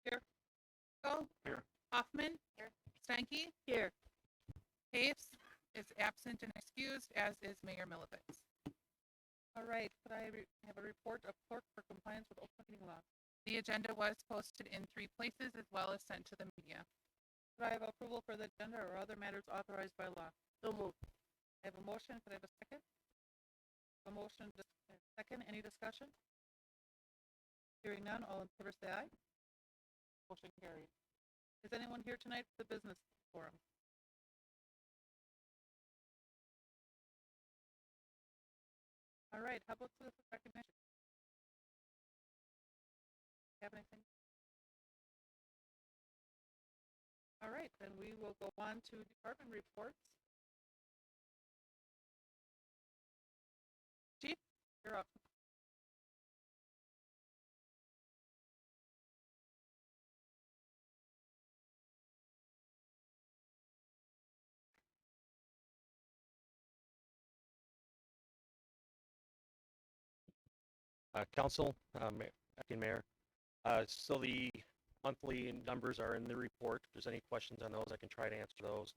Here. Go. Here. Hoffman. Here. Steinke. Here. Paves is absent and excused, as is Mayor Milovitz. All right, could I have a report of clerk for compliance with open meeting law? The agenda was posted in 3 places as well as sent to the media. Could I have approval for the agenda or other matters authorized by law? So moved. I have a motion. Could I have a second? A motion, second. Any discussion? Hearing none, all in favor say aye. Motion carried. Is anyone here tonight for the business forum? All right, how about citizen recognition? Have anything? All right, then we will go on to department reports. Chief, you're up. Council, Acting Mayor. So the monthly numbers are in the report. If there's any questions on those, I can try to answer those.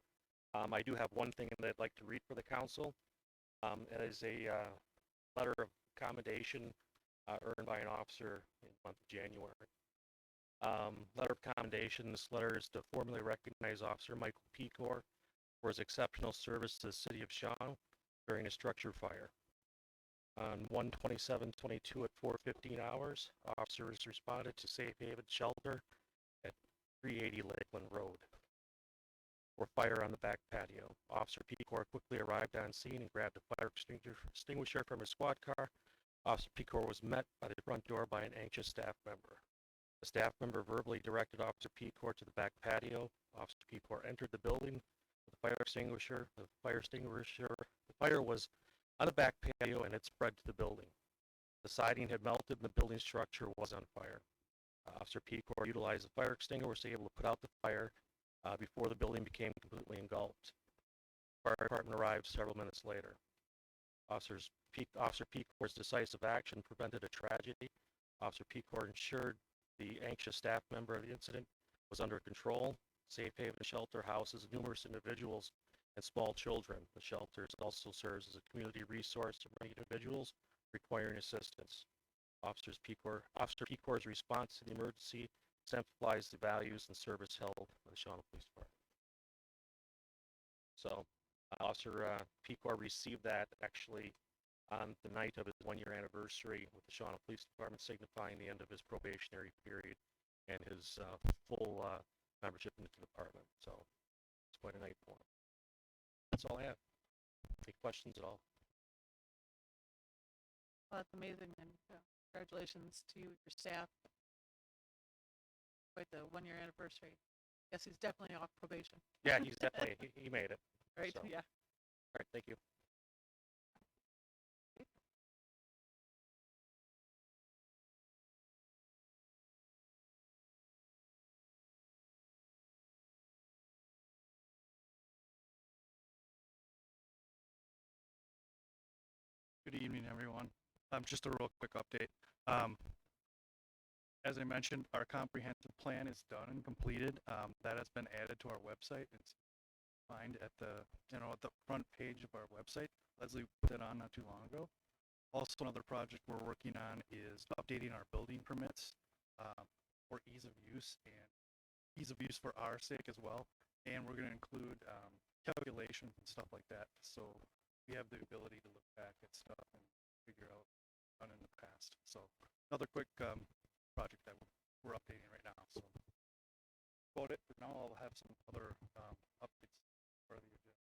I do have one thing that I'd like to read for the council. It is a letter of commendation earned by an officer in the month of January. Letter of commendation. This letter is to formally recognize Officer Michael Pecor for his exceptional service to the city of Shawano during a structure fire. On 1/27/22 at 4:15 hours, officers responded to Safe Haven Shelter at 380 Lakeland Road for fire on the back patio. Officer Pecor quickly arrived on scene and grabbed a fire extinguisher from his squad car. Officer Pecor was met by the front door by an anxious staff member. The staff member verbally directed Officer Pecor to the back patio. Officer Pecor entered the building with a fire extinguisher. The fire was on the back patio and it spread to the building. The siding had melted and the building structure was on fire. Officer Pecor utilized the fire extinguisher, was able to put out the fire before the building became completely engulfed. The fire department arrived several minutes later. Officer Pecor's decisive action prevented a tragedy. Officer Pecor ensured the anxious staff member of the incident was under control. Safe Haven Shelter houses numerous individuals and small children. The shelter also serves as a community resource for many individuals requiring assistance. Officer Pecor's response to the emergency exemplifies the values and service held by the Shawano Police Department. So, Officer Pecor received that actually on the night of his 1-year anniversary with the Shawano Police Department, signifying the end of his probationary period and his full membership into the department. So, it's quite a night for him. That's all I have. Any questions at all? Well, that's amazing, and congratulations to you and your staff. Quite the 1-year anniversary. Yes, he's definitely off probation. Yeah, he's definitely, he made it. Right, So. yeah. All right, thank you. Good evening, everyone. Just a real quick update. As I mentioned, our comprehensive plan is done and completed. That has been added to our website. It's find at the at the front page of our website. Leslie put it on not too long ago. Also, another project we're working on is updating our building permits for ease of use for our sake as well. And we're going to include calculations and stuff like that. So we have the ability to look back at stuff and figure out done in the past. So another quick project that we're updating right now. So about it for now. I'll have some other updates for the agenda.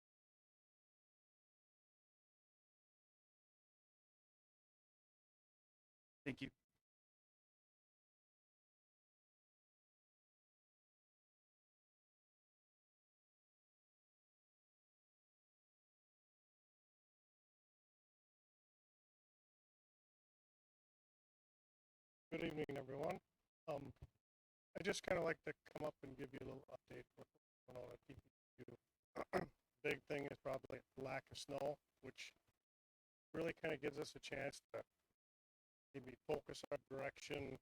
Thank you. Good evening, everyone. I just kind of like to come up and give you a little update for going on at PPQ. Big thing is probably lack of snow, which really kind of gives us a chance to maybe focus our direction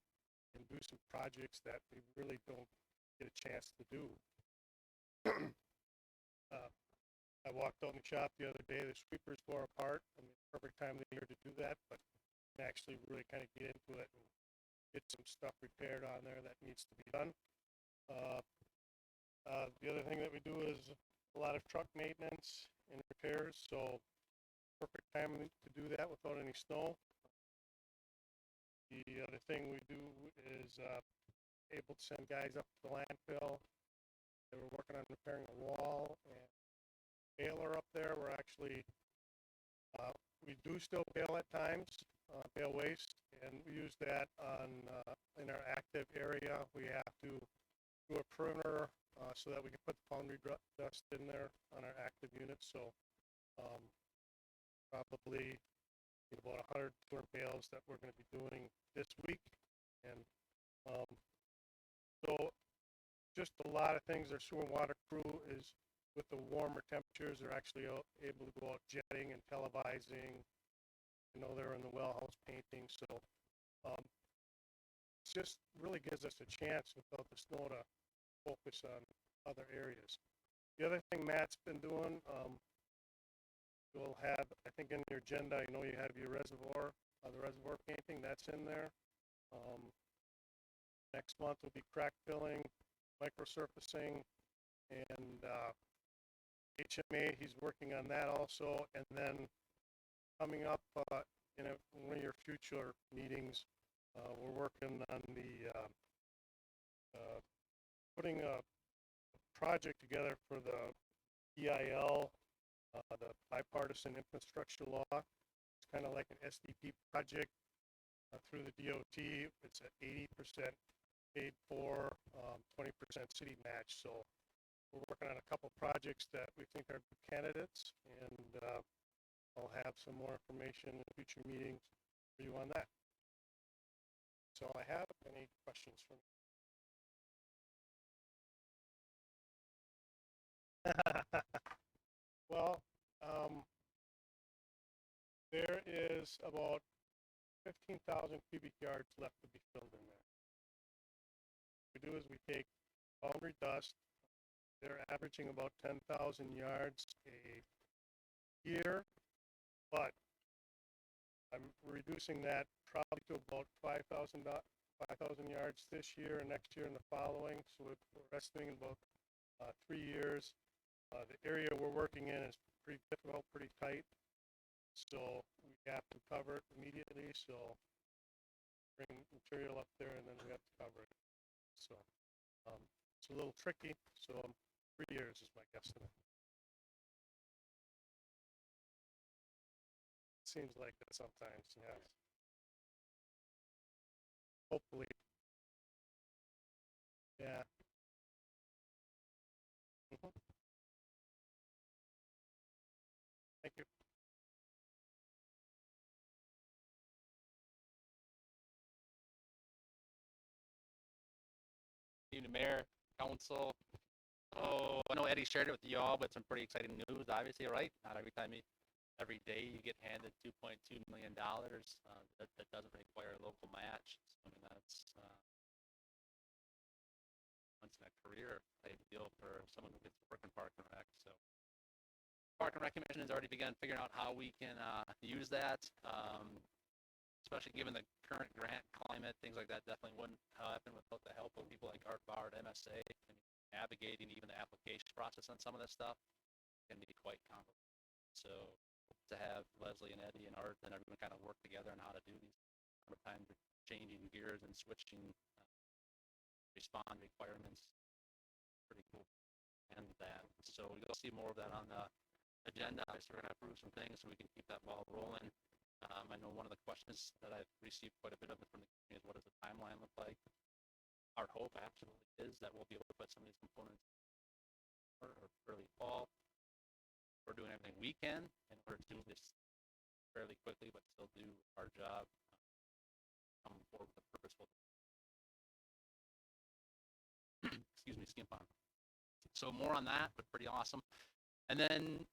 and do some projects that we really don't get a chance to do. I walked out in the shop the other day, the sweepers tore apart. I mean, perfect time of the year to do that, but can actually really kind of get into it and get some stuff repaired on there that needs to be done. The other thing that we do is a lot of truck maintenance and repairs, so perfect time to do that without any snow. The other thing we do is able to send guys up to the landfill. They were working on repairing a wall and baler up there. We're actually, we do still bale at times, bale waste, and we use that on in our active area. We have to do a perimeter so that we can put the foundry dust in there on our active units. So probably about 100 bales that we're going to be doing this week. And so just a lot of things. Our sewer and water crew is, with the warmer temperatures, they're actually able to go out jetting and televising. You know, they're in the well house painting. So it just really gives us a chance without the snow to focus on other areas. The other thing Matt's been doing, you'll have, I think in your agenda, you know, you have your reservoir, the reservoir painting, that's in there. Next month will be crack filling, microsurfacing, and HMA, he's working on that also. And then coming up in one of your future meetings, we're working on the putting a project together for the EIL, the bipartisan infrastructure law. It's kind of like an SDP project through the DOT. It's at 80% paid for, 20% city match. So we're working on a couple projects that we think are good candidates, and I'll have some more information in future meetings for you on that. So I have any questions from well, there is about 15,000 cubic yards left to be filled in there. What we do is we take boundary dust. They're averaging about 10,000 yards a year, but I'm reducing that probably to about 5,000 yards this year and next year and the following. So we're estimating about 3 years. The area we're working in is pretty difficult, pretty tight. So we have to cover it immediately. So bring material up there and then we have to cover it. So it's a little tricky. So 3 years is my guesstimate. Seems like that sometimes, yes. Hopefully. Yeah. Thank you. Evening, Mayor, Council. Oh, I know Eddie shared it with you all, but some pretty exciting news, obviously, right? Not every day you get handed $2.2 million. That doesn't require a local match. So, I mean, that's once in a career type deal for someone who gets to work in Park and Rec. So, Park and Rec Commission has already begun figuring out how we can use that. Especially given the current grant climate, things like that definitely wouldn't happen without the help of people like Art Bauer at MSA. I mean, navigating even the application process on some of this stuff can be quite complicated. So to have Leslie and Eddie and Art and everyone kind of work together on how to do these times changing gears and switching respond requirements, pretty cool. And that, so you'll see more of that on the agenda. So we're going to approve some things so we can keep that ball rolling. I know one of the questions that I've received quite a bit of from the community is what does the timeline look like? Our hope absolutely is that we'll be able to put some of these components or early fall. We're doing everything we can in order to do this fairly quickly, but still do our job, come forward with a purposeful, excuse me, skimp on. So more on that, but pretty awesome. And then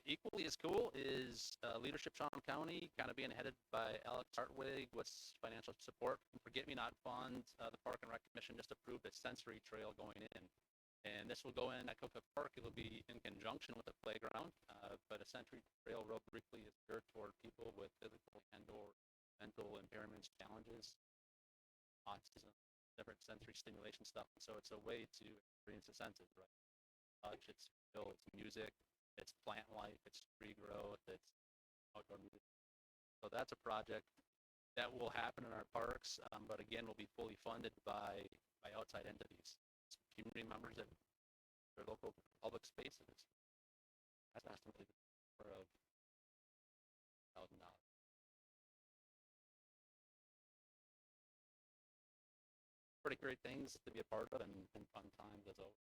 Equally as cool is Leadership Shawano County, kind of being headed by Alex Hartwig with financial support from Forget Me Not Fund. The Park and Rec Commission just approved a sensory trail going in. And this will go in at Coca Park. It'll be in conjunction with the playground, but a sensory trail real briefly is geared toward people with physical and or mental impairments, challenges, autism, different sensory stimulation stuff. So it's a way to experience the senses, right? Touch, it's feel, it's music, it's plant life, it's tree growth, it's outdoor music. So that's a project that will happen in our parks, but again, will be fully funded by outside entities, community members at their local public spaces. That's estimated for $1,000. Pretty great things to be a part of and fun times as always.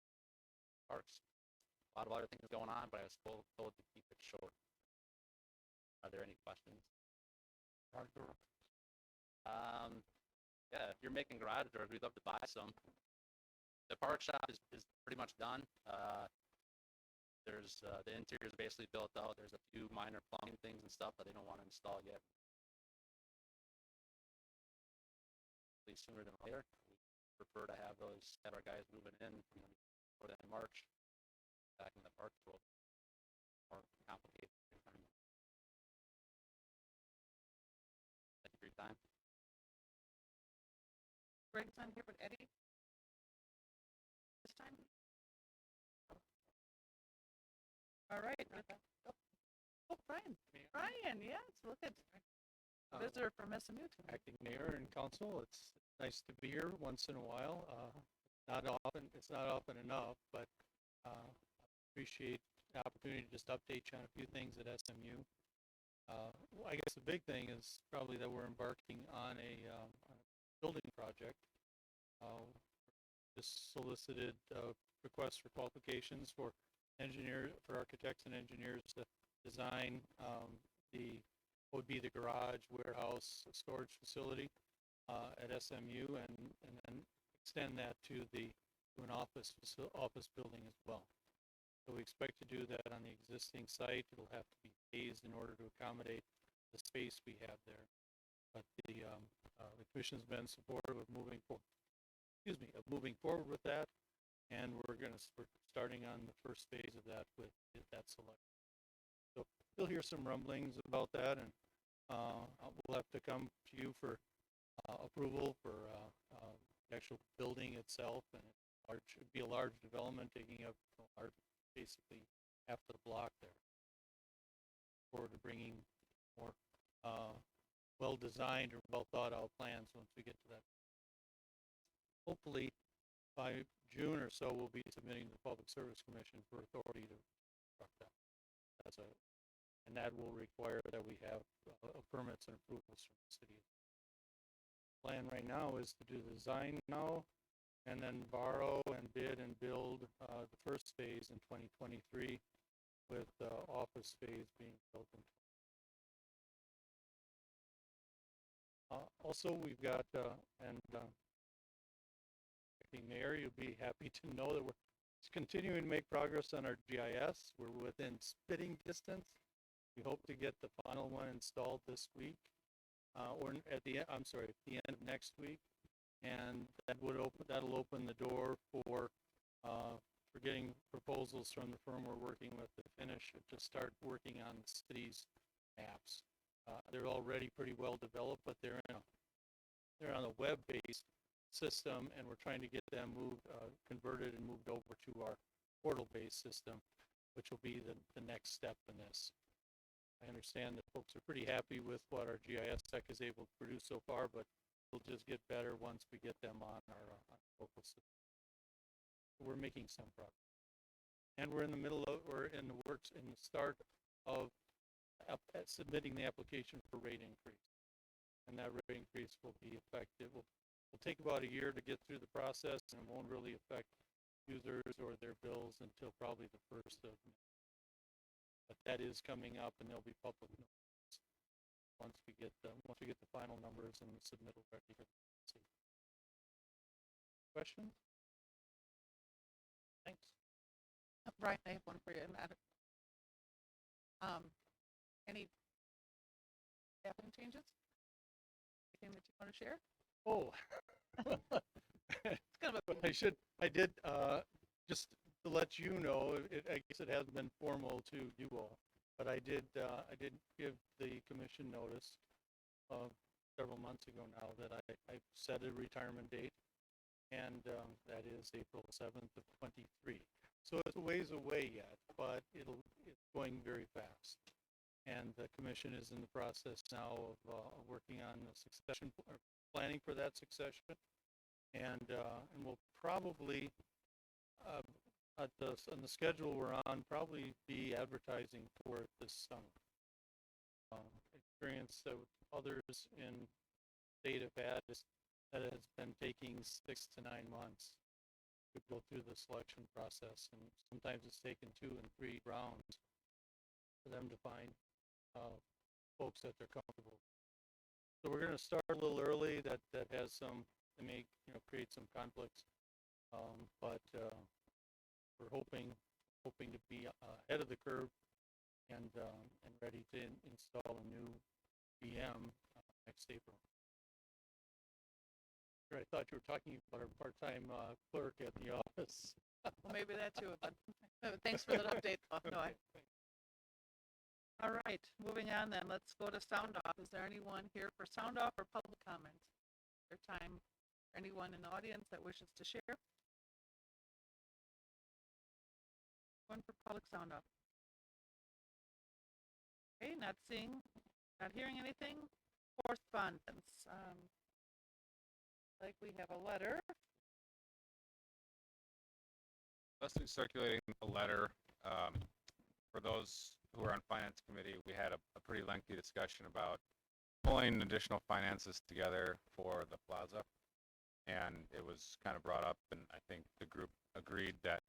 Parks. A lot of other things going on, but I was told to keep it short. Are there any questions? Yeah, if you're making garage doors, we'd love to buy some. The park shop is pretty much done. There's the interior is basically built out. There's a few minor plumbing things and stuff that they don't want to install yet. At least sooner than later. We prefer to have our guys moving in for that in March. Back in the park world, more complicated. Thank you for your time. Greg's on here with Eddie. This time. All right. Oh, Brian. Brian, yes, look at visitor from SMU tonight. Acting mayor and council, it's nice to be here once in a while. It's not often enough, but appreciate the opportunity to just update you on a few things at SMU. I guess the big thing is probably that we're embarking on a building project. Just solicited requests for qualifications for architects and engineers to design what would be the garage, warehouse, storage facility at SMU, and then extend that to an office building as well. So we expect to do that on the existing site. It'll have to be phased in order to accommodate the space we have there. But the commission's been supportive of moving forward with that, and we're starting on the first phase of that with that selection. So you'll hear some rumblings about that, and we'll have to come to you for approval for the actual building itself, and it would be a large development taking up basically half the block there. Forward to bringing more well-designed or well-thought-out plans once we get to that. Hopefully, by June or so, we'll be submitting to the Public Service Commission for authority to construct that. And that will require that we have permits and approvals from the city. Plan right now is to do the design now, and then borrow and bid and build the first phase in 2023, with the office phase being built in. Also, we've got acting mayor, you'll be happy to know that we're continuing to make progress on our GIS. We're within spitting distance. We hope to get the final one installed this week, or at the end of next week, and that'll open the door for getting proposals from the firm we're working with to start working on the city's maps. They're already pretty well developed, but they're on a web-based system, and we're trying to get them converted and moved over to our portal-based system, which will be the next step in this. I understand that folks are pretty happy with what our GIS tech is able to produce so far, but it'll just get better once we get them on our local system. We're making some progress, and we're in the start of submitting the application for rate increase, and that rate increase will be effective. Will take about a year to get through the process, and it won't really affect users or their bills until probably the 1st of May. But that is coming up, and there'll be public notice once we get the final numbers and the submittal ready for the city. Questions? Thanks. Brian, I have one for you. Any staffing changes? Anything that you want to share? Oh. It's kind of a, I did, just to let you know, I guess it hasn't been formal to you all, but I did give the commission notice, several months ago now that I set a retirement date, and, that is April 7th of 23. So it's a ways away yet, but it's going very fast. And the commission is in the process now of, working on the succession, or planning for that succession. And we'll probably, on the schedule we're on, probably be advertising for it this summer. Experience that others in state have had is that it has been taking 6 to 9 months to go through the selection process, and sometimes it's taken 2 and 3 rounds for them to find folks that they're comfortable with. So we're going to start a little early. That has some, it may create some conflicts, but we're hoping to be ahead of the curve and ready to install a new PM next April. I thought you were talking about our part-time clerk at the office. well, maybe that too, but thanks for that update. No, all right, moving on then, let's go to sound off. Is there anyone here for sound off or public comment? Your time, anyone in the audience that wishes to share? One for public sound off. Okay, not hearing anything. Correspondence. Like we have a letter. Leslie circulating a letter. For those who are on Finance Committee, we had a pretty lengthy discussion about pulling additional finances together for the plaza. And it was kind of brought up, and I think the group agreed that,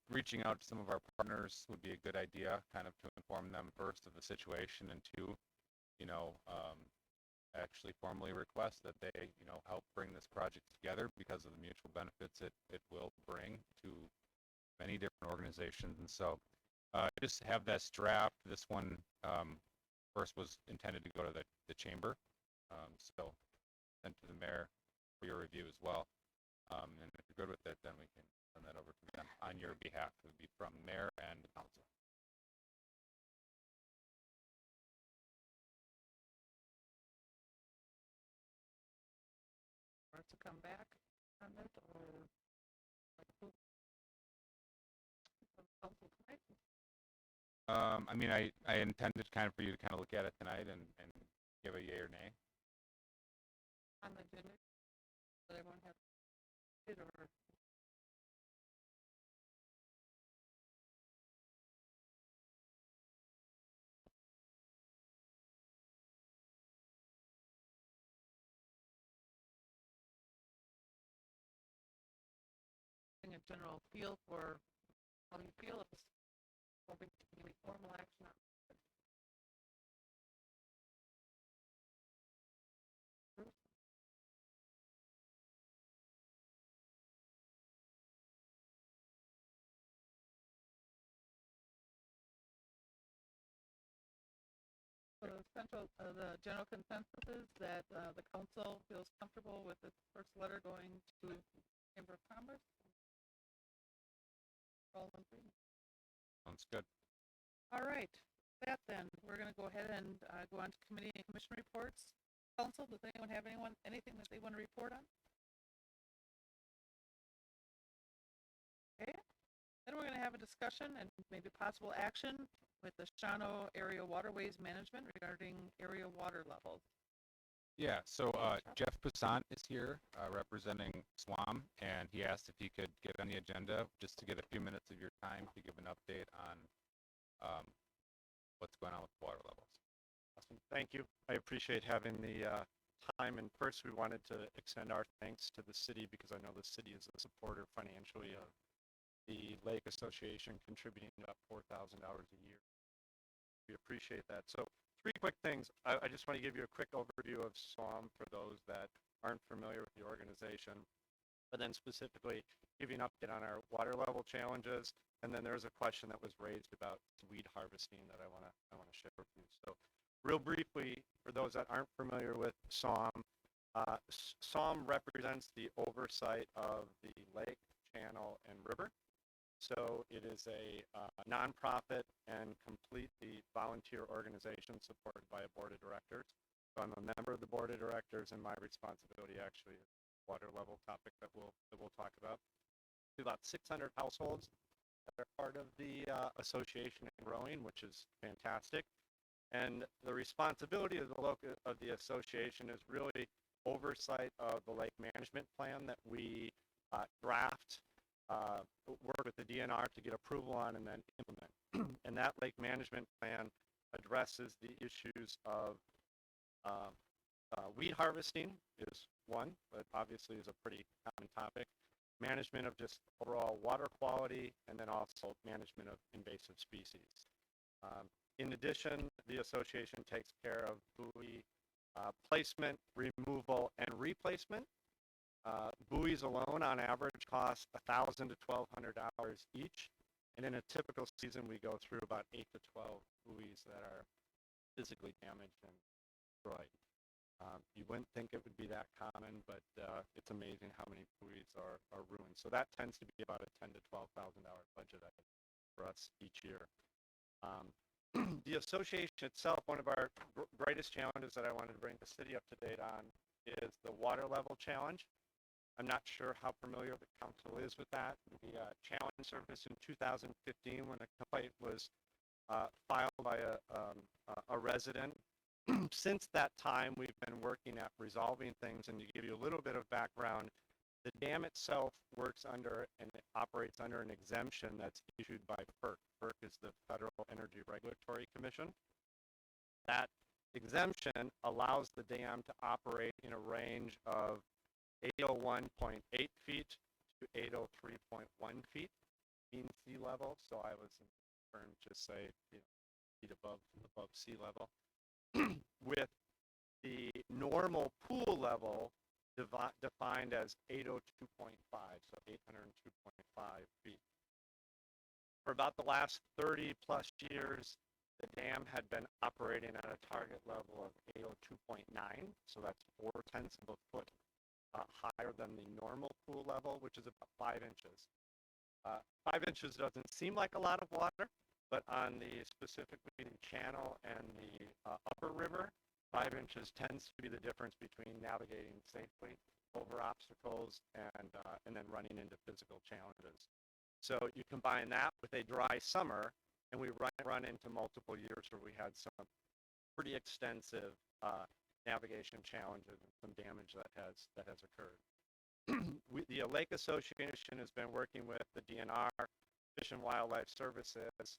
reaching out to some of our partners would be a good idea, kind of to inform them first of the situation, and two, actually formally request that they, help bring this project together because of the mutual benefits it will bring to many different organizations. And so I just have this draft. This one first was intended to go to the chamber, so sent to the mayor for your review as well. And if you're good with it, then we can send that over to them on your behalf. It would be from mayor and council. Or to come back on it, or council tonight? I intended kind of for you to kind of look at it tonight and give a yay or nay. On the agenda, but I won't have it or. A general feel for how you feel is hoping to take any formal action on it. So the general consensus is that the council feels comfortable with the first letter going to Chamber of Commerce. All in agreement. Sounds good. All right, that then, we're going to go ahead and go on to committee and commission reports. Council, does anyone have anything that they want to report on? Okay, then we're going to have a discussion and maybe possible action with the Shawano Area Waterways Management regarding area water levels. Yeah, so Jeff Poussaint is here representing SWAM, and he asked if he could get on the agenda just to get a few minutes of your time to give an update on what's going on with water levels. Awesome. Thank you. I appreciate having the time. And first, we wanted to extend our thanks to the city because I know the city is a supporter financially of the Lake Association, contributing about $4,000 a year. We appreciate that. So 3 quick things. I just want to give you a quick overview of SWAM for those that aren't familiar with the organization. but then specifically give you an update on our water level challenges. And then there's a question that was raised about weed harvesting that I want to share with you. So real briefly, for those that aren't familiar with SOM, SOM represents the oversight of the lake, channel, and river. So it is a nonprofit and completely volunteer organization supported by a board of directors. So I'm a member of the board of directors, and my responsibility actually is the water level topic that we'll talk about. We have about 600 households that are part of the association and growing, which is fantastic. And the responsibility of the association is really oversight of the lake management plan that we draft, work with the DNR to get approval on, and then implement. And that lake management plan addresses the issues of weed harvesting is one, but obviously is a pretty common topic. Management of just overall water quality, and then also management of invasive species. In addition, the association takes care of buoy placement, removal, and replacement. Buoys alone, on average, cost $1,000 to $1,200 each, and in a typical season, we go through about 8 to 12 buoys that are physically damaged and destroyed. You wouldn't think it would be that common, but it's amazing how many buoys are ruined. So that tends to be about a $10,000 to $12,000 budget item for us each year. The association itself, one of our greatest challenges that I wanted to bring the city up to date on is the water level challenge. I'm not sure how familiar the council is with that. The challenge surfaced in 2015 when a complaint was filed by a resident. Since that time, we've been working at resolving things, and to give you a little bit of background, the dam itself works under and it operates under an exemption that's issued by FERC. FERC is the Federal Energy Regulatory Commission. That exemption allows the dam to operate in a range of 801.8 feet to 803.1 feet mean sea level. So I was in terms just say feet above sea level. With the normal pool level defined as 802.5, so 802.5 feet. For about the last 30 plus years, the dam had been operating at a target level of 802.9, so that's 0.4 of a foot higher than the normal pool level, which is about 5 inches. 5 inches doesn't seem like a lot of water, but on the specifically the channel and the upper river, 5 inches tends to be the difference between navigating safely over obstacles and then running into physical challenges. So you combine that with a dry summer, and we run into multiple years where we had some pretty extensive navigation challenges and some damage that has occurred. The Lake Association has been working with the DNR, Fish and Wildlife Services,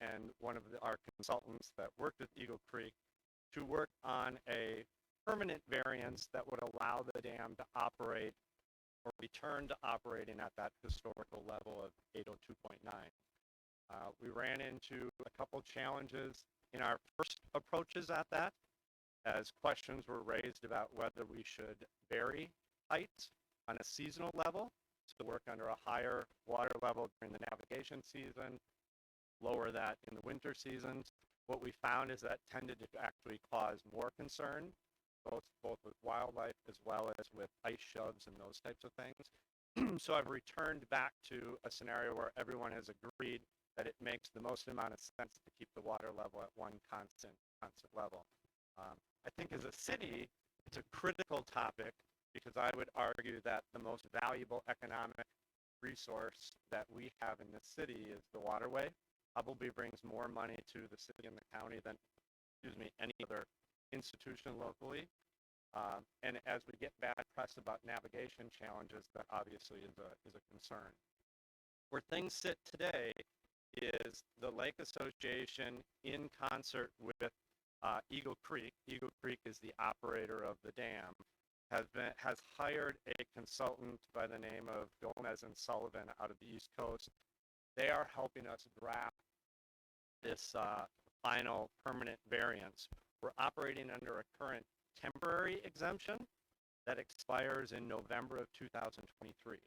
and one of our consultants that worked with Eagle Creek to work on a permanent variance that would allow the dam to operate or return to operating at that historical level of 802.9. We ran into a couple challenges in our first approaches at that, as questions were raised about whether we should vary heights on a seasonal level, to work under a higher water level during the navigation season, lower that in the winter seasons. What we found is that tended to actually cause more concern, both with wildlife as well as with ice shoves and those types of things. So I've returned back to a scenario where everyone has agreed that it makes the most amount of sense to keep the water level at one constant level. I think as a city, it's a critical topic because I would argue that the most valuable economic resource that we have in this city is the waterway. Probably brings more money to the city and the county than, any other institution locally. And as we get bad press about navigation challenges, that obviously is a concern. Where things sit today is the Lake Association in concert with Eagle Creek. Eagle Creek is the operator of the dam. Has hired a consultant by the name of Gomez and Sullivan out of the East Coast. They are helping us draft this final permanent variance. We're operating under a current temporary exemption that expires in November of 2023.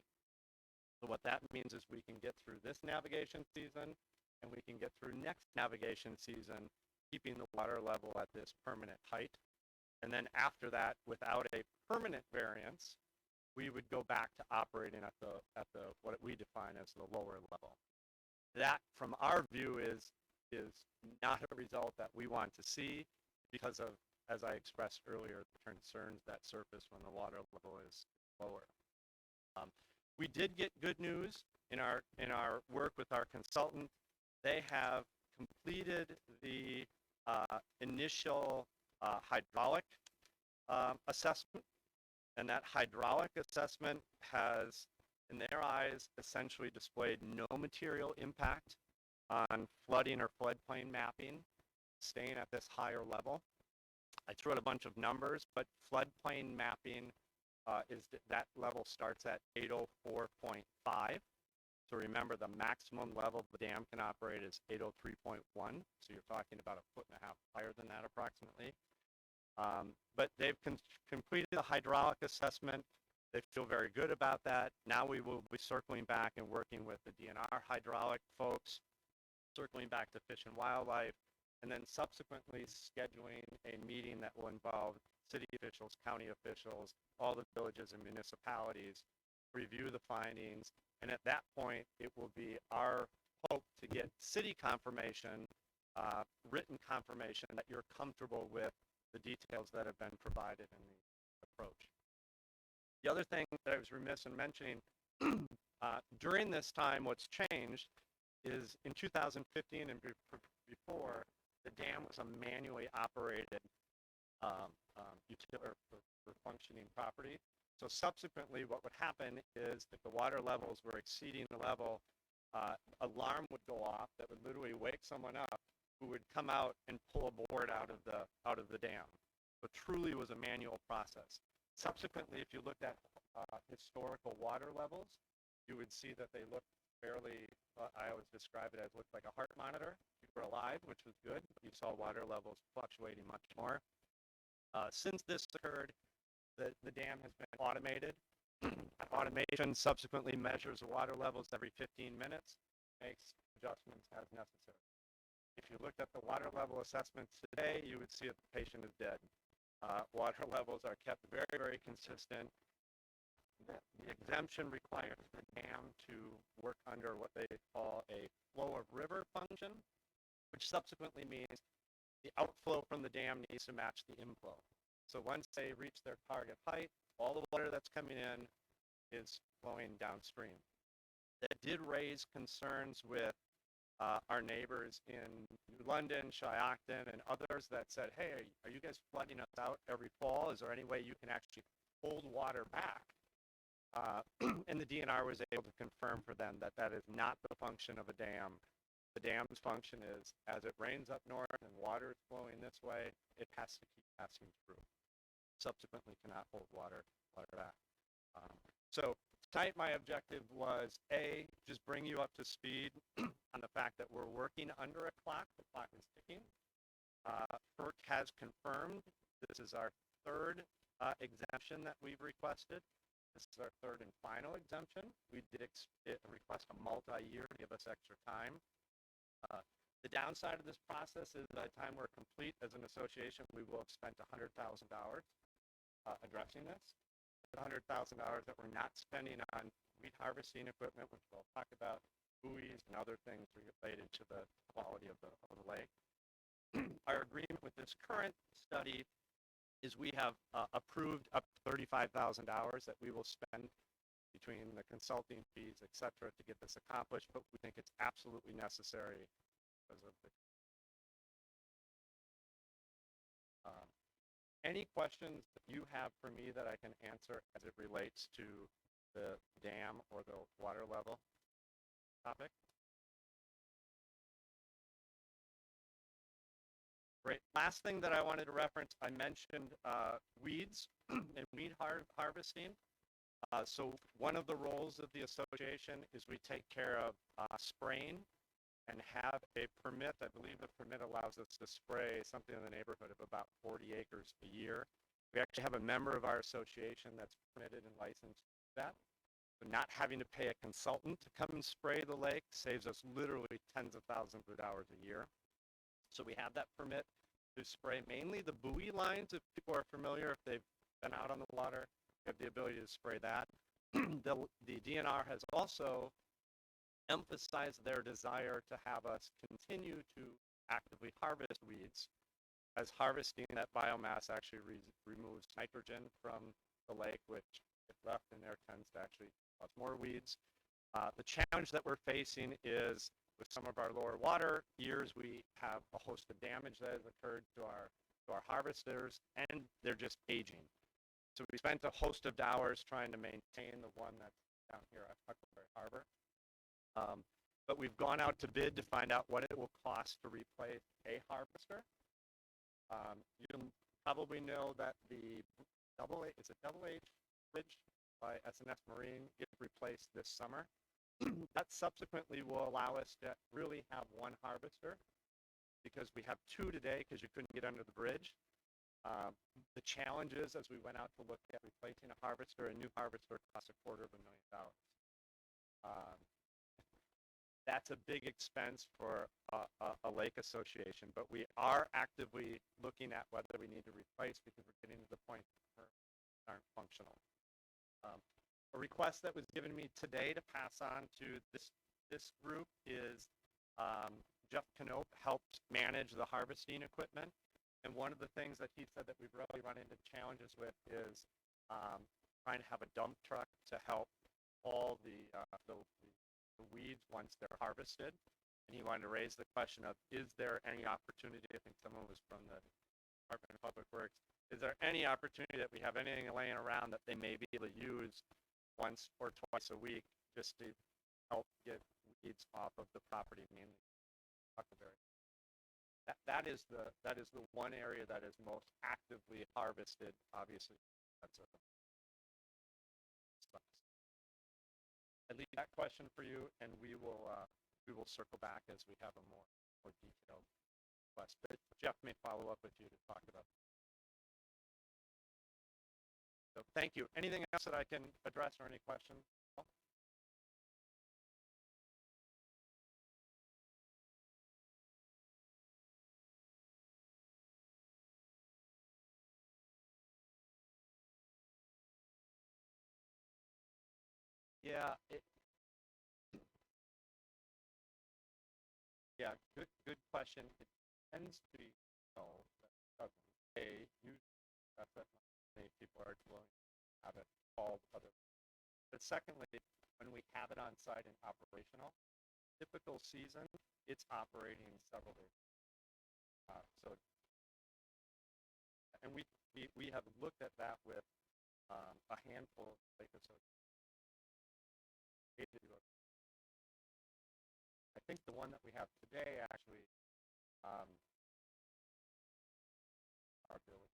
So what that means is we can get through this navigation season and we can get through next navigation season, keeping the water level at this permanent height. And then after that, without a permanent variance, we would go back to operating at the what we define as the lower level. That, from our view, is not a result that we want to see because of, as I expressed earlier, the concerns that surface when the water level is lower. We did get good news in our work with our consultant. They have completed the initial hydraulic assessment, and that hydraulic assessment has, in their eyes, essentially displayed no material impact on flooding or floodplain mapping, staying at this higher level. I threw out a bunch of numbers, but floodplain mapping that level starts at 804.5. So remember, the maximum level the dam can operate is 803.1. So you're talking about a foot and a half higher than that approximately. But they've completed the hydraulic assessment. They feel very good about that. Now we will be circling back and working with the DNR hydraulic folks, circling back to Fish and Wildlife, and then subsequently scheduling a meeting that will involve city officials, county officials, all the villages and municipalities, review the findings, and at that point, it will be our hope to get city confirmation, written confirmation that you're comfortable with the details that have been provided in the approach. The other thing that I was remiss in mentioning, during this time, what's changed is in 2015 and before, the dam was a manually operated for functioning property. So subsequently, what would happen is if the water levels were exceeding the level, alarm would go off that would literally wake someone up who would come out and pull a board out of the dam. So truly was a manual process. Subsequently, if you looked at historical water levels, you would see that they looked fairly, I always describe it as looked like a heart monitor. You were alive, which was good. You saw water levels fluctuating much more. Since this occurred, the dam has been automated. Automation subsequently measures the water levels every 15 minutes, makes adjustments as necessary. If you looked at the water level assessments today, you would see that the patient is dead. Water levels are kept very, very consistent. The exemption requires the dam to work under what they call a flow of river function, which subsequently means the outflow from the dam needs to match the inflow. So once they reach their target height, all the water that's coming in is flowing downstream. That did raise concerns with our neighbors in New London, Shawano, and others that said, hey, are you guys flooding us out every fall? Is there any way you can actually hold water back? And the DNR was able to confirm for them that that is not the function of a dam. The dam's function is, as it rains up north and water is flowing this way, it has to keep passing through. Subsequently cannot hold water back. So tonight my objective was, A, just bring you up to speed on the fact that we're working under a clock. The clock is ticking. FERC has confirmed this is our third exemption that we've requested. This is our third and final exemption. We did request a multi-year to give us extra time. The downside of this process is by the time we're complete as an association, we will have spent $100,000 addressing this. $100,000 that we're not spending on weed harvesting equipment, which we'll talk about, buoys and other things related to the quality of the lake. Our agreement with this current study is we have approved up to $35,000 that we will spend between the consulting fees, et cetera, to get this accomplished, but we think it's absolutely necessary because of the any questions that you have for me that I can answer as it relates to the dam or the water level topic? Great. Last thing that I wanted to reference, I mentioned weeds and weed harvesting. So one of the roles of the association is we take care of spraying and have a permit. I believe the permit allows us to spray something in the neighborhood of about 40 acres a year. We actually have a member of our association that's permitted and licensed to do that. So not having to pay a consultant to come and spray the lake saves us literally tens of thousands of dollars a year. So we have that permit to spray mainly the buoy lines. If people are familiar, if they've been out on the water, we have the ability to spray that. The DNR has also emphasized their desire to have us continue to actively harvest weeds, as harvesting that biomass actually removes nitrogen from the lake, which if left in there tends to actually cause more weeds. The challenge that we're facing is with some of our lower water years, we have a host of damage that has occurred to our harvesters, and they're just aging. So we spent a host of dollars trying to maintain the one that's down here at Huckleberry Harbor. But we've gone out to bid to find out what it will cost to replace a harvester. You probably know that the it's a double H bridge by S&S Marine gets replaced this summer. That subsequently will allow us to really have one harvester, because we have two today because you couldn't get under the bridge. The challenge is, as we went out to look at replacing a new harvester costs $250,000. That's a big expense for a lake association, but we are actively looking at whether we need to replace, because we're getting to the point where they aren't functional. A request that was given me today to pass on to this group is Jeff Knope helped manage the harvesting equipment. And one of the things that he said that we've really run into challenges with is trying to have a dump truck to help haul the weeds once they're harvested. And he wanted to raise the question of, is there any opportunity, I think someone was from the Department of Public Works, is there any opportunity that we have anything laying around that they may be able to use once or twice a week just to help get weeds off of the property, mainly Huckleberry. That is the one area that is most actively harvested. Obviously, that's a. I leave that question for you, and we will circle back as we have a more detailed request. But Jeff may follow up with you to talk about. So thank you. Anything else that I can address or any questions? Yeah. Good question. It tends to be that's what many people are willing to have it called other. But secondly, when we have it on site and operational, typical season, it's operating several days. And we have looked at that with a handful of lake associations. I think the one that we have today actually our ability.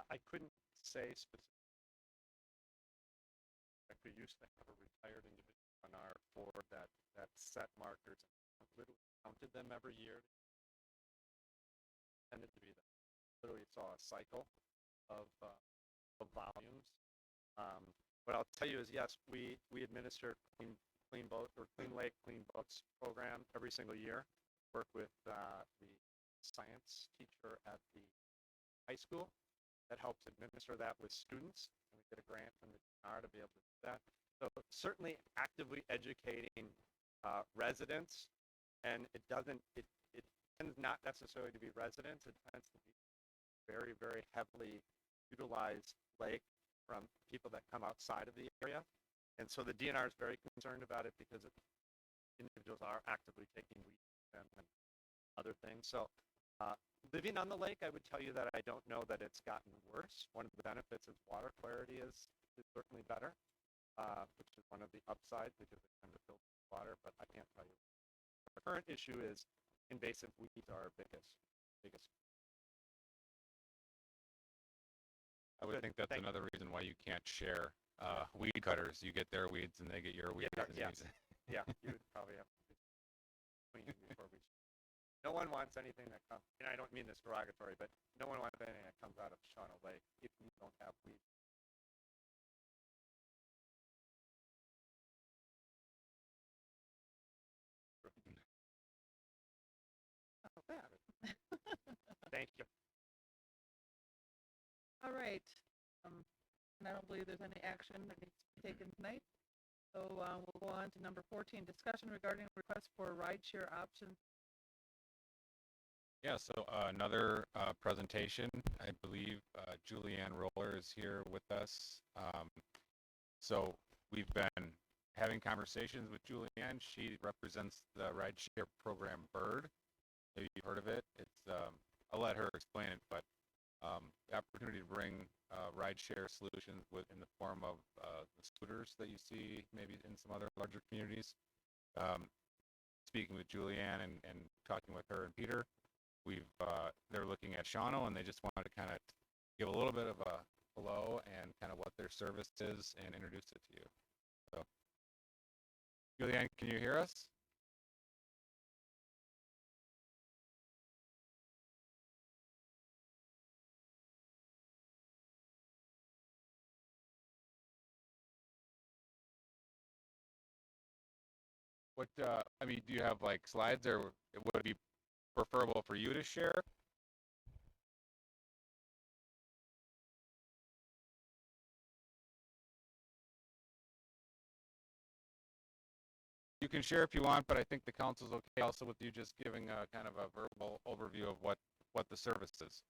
I couldn't say specifically. We used to have a retired individual on our board that set markers and literally counted them every year. It tended to be that literally saw a cycle of volumes. What I'll tell you is, yes, we administer clean boat or clean lake, clean boats program every single year. Work with the science teacher at the high school that helps administer that with students, and we get a grant from the DNR to be able to do that. So certainly actively educating residents, and it tends not necessarily to be residents, it tends to be very, very heavily utilized lake from people that come outside of the area. And so the DNR is very concerned about it because individuals are actively taking weeds and other things. So Living on the lake, I would tell you that I don't know that it's gotten worse. One of the benefits is water clarity is certainly better, which is one of the upsides because it kind of filters water, but I can't tell you. The current issue is invasive weeds are our biggest. I would think that's Thank you. another reason why you can't share weed cutters. You get their weeds and they get your weeds. Yeah, and yeah. use it. Yeah, you would probably have to clean before we. No one wants anything that comes, and I don't mean this derogatory, but no one wants anything that comes out of Shawano Lake if you don't have weed. Oh, bad. Thank you. All right. And I don't believe there's any action that needs to be taken tonight. So we'll go on to number 14, discussion regarding request for rideshare options. Yeah, so another presentation. I believe Julianne Roller is here with us. So we've been having conversations with Julianne. She represents the rideshare program BIRD. Maybe you've heard of it. It's I'll let her explain it, but the opportunity to bring rideshare solutions in the form of the scooters that you see maybe in some other larger communities. Speaking with Julianne and talking with her and Peter, they're looking at Shawano and they just wanted to kind of give a little bit of a hello and kind of what their service is and introduce it to you. So, Julianne, can you hear us? What I mean, do you have like slides, or would it be preferable for you to share? You can share if you want, but I think the council's okay also with you just giving a kind of a verbal overview of what the service is.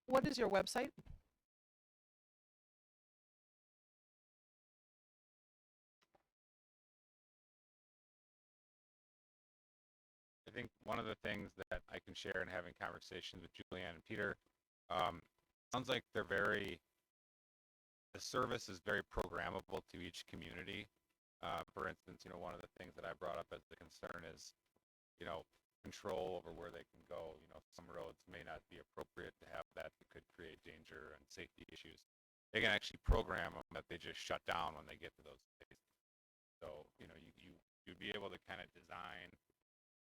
What is your website? I think one of the things that I can share in having conversations with Julianne and Peter, um, sounds like the service is very programmable to each community. For instance, one of the things that I brought up as a concern is, control over where they can go. Some roads may not be appropriate to have that. It could create danger and safety issues. They can actually program them that they just shut down when they get to those places. So, you'd be able to kind of design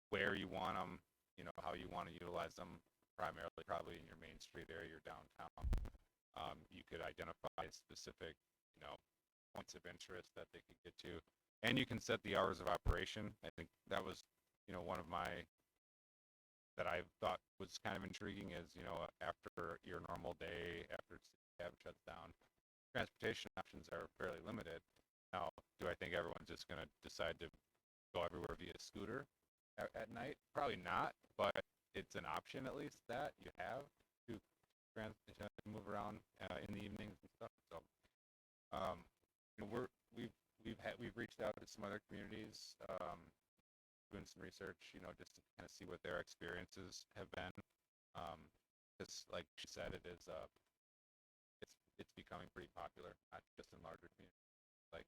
where you want them, how you want to utilize them, primarily probably in your main street area, your downtown. You could identify specific, points of interest that they could get to, and you can set the hours of operation. I think that was, one of that I thought was kind of intriguing is, after your normal day, after cab shuts down, transportation options are fairly limited. Now, do I think everyone's just going to decide to go everywhere via scooter at night? Probably not, but it's an option at least that you have to to move around in the evenings and stuff. So, you know, we've reached out to some other communities, doing some research, you know, just to kind of see what their experiences have been. Because, like she said, it's becoming pretty popular, not just in larger communities. Like,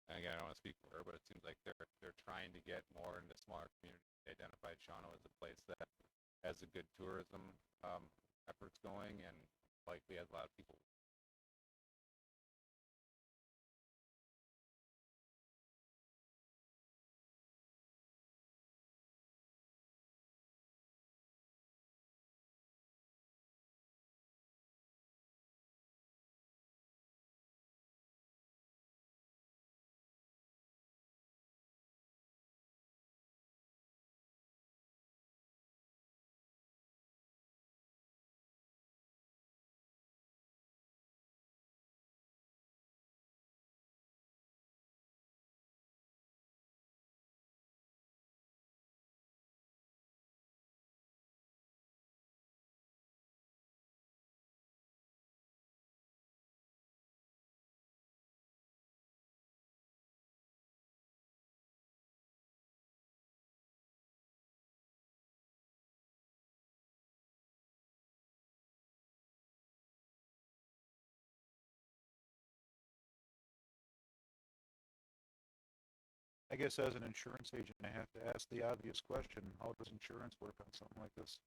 and again, I don't want to speak for her, but it seems like they're trying to get more into smaller communities. They identified Shawano as a place that has a good tourism efforts going, and likely has a lot of people. I guess as an insurance agent, I have to ask the obvious question, how does insurance work on something like this?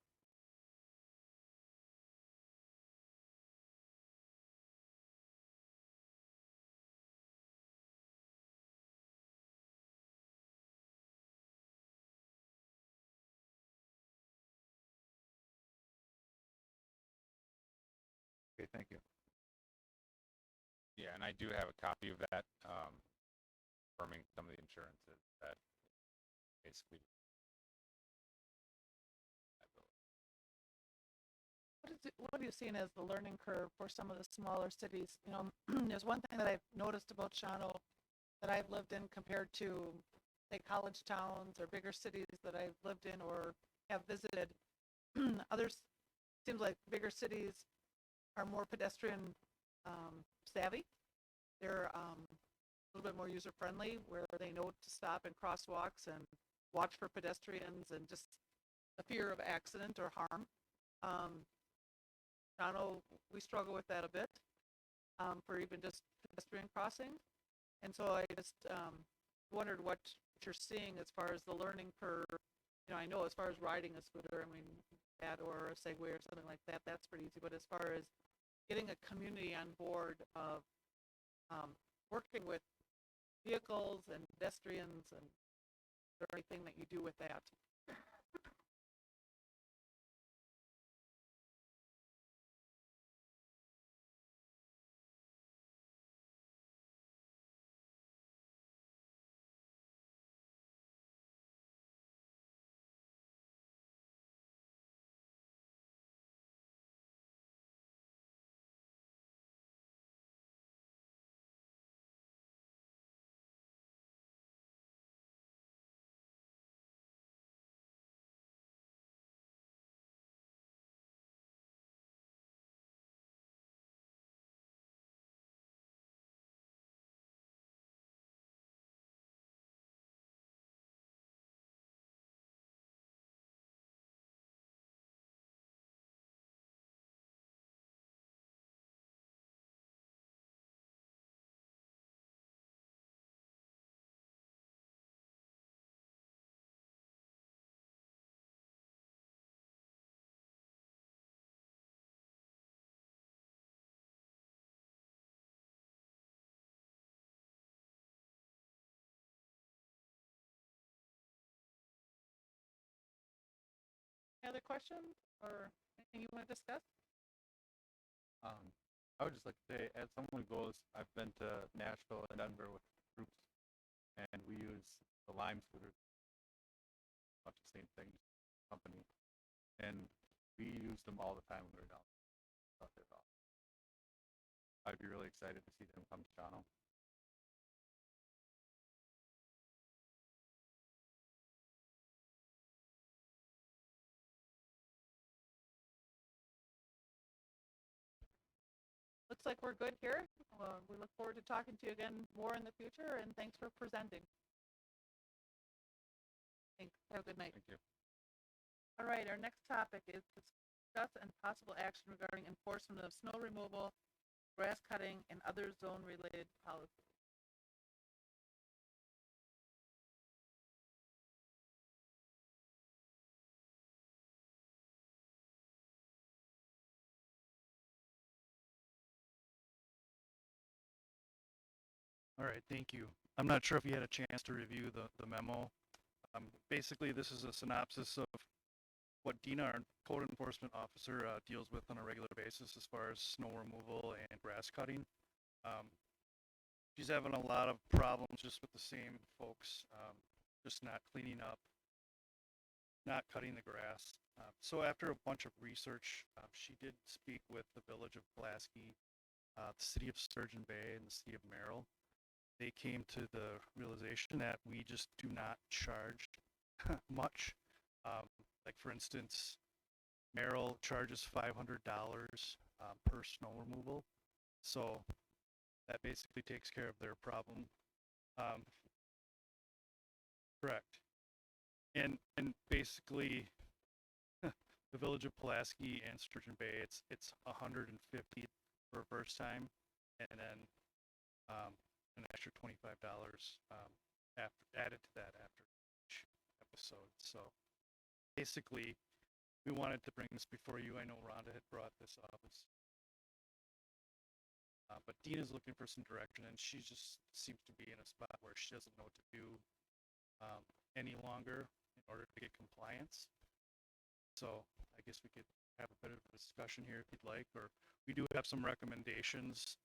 Okay, thank you. Yeah, and I do have a copy of that, confirming some of the insurances that basically. What are you seeing as the learning curve for some of the smaller cities? You know, there's one thing that I've noticed about Shawano that I've lived in compared to, say, college towns or bigger cities that I've lived in or have visited. Others, seems like bigger cities are more pedestrian savvy. They're a little bit more user friendly, where they know to stop in crosswalks and watch for pedestrians and just a fear of accident or harm. I know we struggle with that a bit for even just pedestrian crossing. And so I just wondered what you're seeing as far as the learning curve. You know, I know as far as riding a scooter, I mean, that or a Segway or something like that, that's pretty easy. But as far as getting a community on board of working with vehicles and pedestrians, and is there anything that you do with that? Any other questions or anything you want to discuss? I would just like to say, as someone who goes, I've been to Nashville and Denver with groups, and we use the Lime scooter, much the same thing, company, and we use them all the time when we're down. I'd be really excited to see them come to Shawano. Looks like we're good here. We look forward to talking to you again more in the future, and thanks for presenting. Thanks. Have a good night. Thank you. All right, our next topic is discuss and possible action regarding enforcement of snow removal, grass cutting, and other zone-related policies. All right, thank you. I'm not sure if you had a chance to review the memo. Basically, this is a synopsis of what Dina, our code enforcement officer, deals with on a regular basis as far as snow removal and grass cutting. She's having a lot of problems just with the same folks, just not cleaning up, not cutting the grass. So after a bunch of research, she did speak with the village of Pulaski, the city of Sturgeon Bay, and the city of Merrill. They came to the realization that we just do not charge much. Like for instance, Merrill charges $500 per snow removal. So that basically takes care of their problem. Correct. And basically the village of Pulaski and Sturgeon Bay, it's $150 for first time, and then an extra $25 after added to that after each episode. So basically, we wanted to bring this before you. I know Rhonda had brought this up. But Dina's looking for some direction, and she just seems to be in a spot where she doesn't know what to do any longer in order to get compliance. So I guess we could have a bit of a discussion here if you'd like, or we do have some recommendations,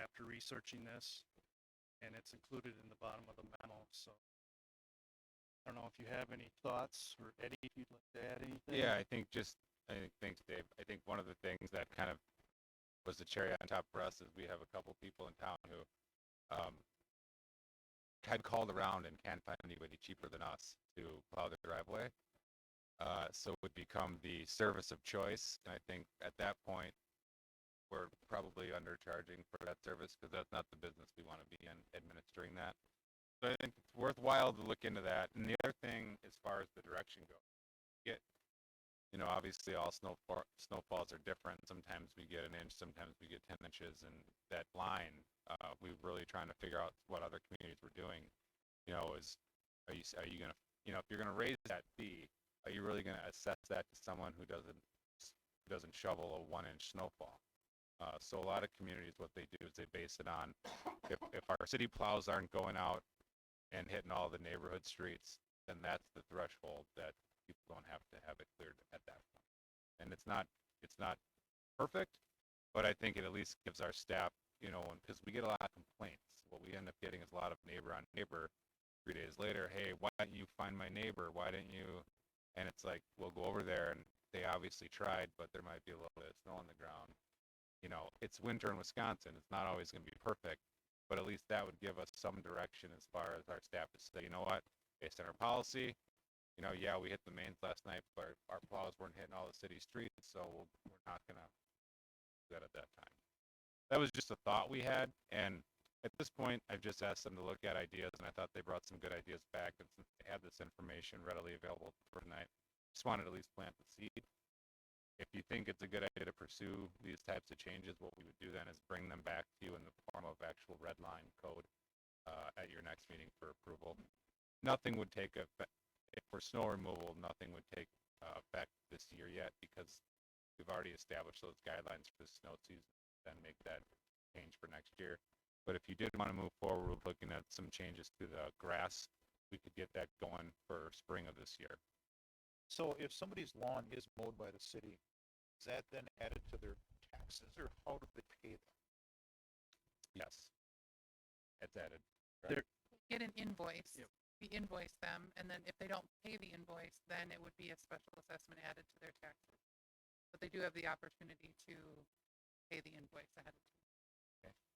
after researching this, and it's included in the bottom of the memo. So I don't know if you have any thoughts, or Eddie, if you'd like to add anything. Yeah, thanks, Dave. I think one of the things that kind of was the cherry on top for us is we have a couple people in town who had called around and can't find anybody cheaper than us to plow their driveway. So it would become the service of choice. And I think at that point, we're probably undercharging for that service because that's not the business we want to be in, administering that. So I think it's worthwhile to look into that. And the other thing, as far as the direction goes, obviously all snowfalls are different. Sometimes we get an inch, sometimes we get 10 inches, and that line, we're really trying to figure out what other communities were doing. Are you gonna, if you're gonna raise that fee, are you really gonna assess that to someone who doesn't shovel a 1-inch snowfall? So a lot of communities, what they do is they base it on if our city plows aren't going out and hitting all the neighborhood streets, then that's the threshold that people don't have to have it cleared at that point. And it's not perfect, but I think it at least gives our staff, because we get a lot of complaints. What we end up getting is a lot of neighbor on neighbor 3 days later. Hey, why didn't you find my neighbor? Why didn't you? And it's like, we'll go over there, and they obviously tried, but there might be a little bit of snow on the ground. It's winter in Wisconsin. It's not always going to be perfect, but at least that would give us some direction as far as our staff to say, you know what, based on our policy, yeah, we hit the mains last night, but our plows weren't hitting all the city streets, so we're not going to do that at that time. That was just a thought we had, and at this point, I've just asked them to look at ideas, and I thought they brought some good ideas back, and since they had this information readily available for tonight, just wanted to at least plant the seed. If you think it's a good idea to pursue these types of changes, what we would do then is bring them back to you in the form of actual red line code at your next meeting for approval. Nothing would take effect, for snow removal, nothing would take effect this year yet because we've already established those guidelines for the snow season, then make that change for next year. But if you did want to move forward with looking at some changes to the grass, we could get that going for spring of this year. So if somebody's lawn is mowed by the city, is that then added to their taxes, or how do they pay that? Yes. It's added. Get an invoice. Yep. We invoice them, and then if they don't pay the invoice, then it would be a special assessment added to their taxes. But they do have the opportunity to pay the invoice ahead of time.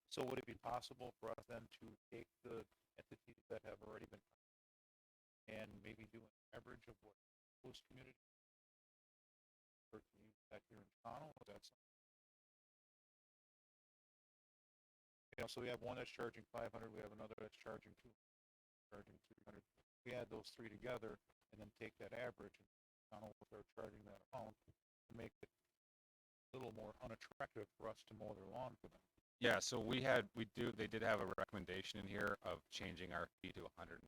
So would it be possible for us then to take the entities that have already been and maybe do an average of what most communities or can you use that here in Toronto? Is that something? So we have one that's charging 500, we have another that's charging 200, charging 300. We add those three together and then take that average and Toronto will start charging that amount to make it a little more unattractive for us to mow their lawn for them. Yeah, so they did have a recommendation in here of changing our fee to 150,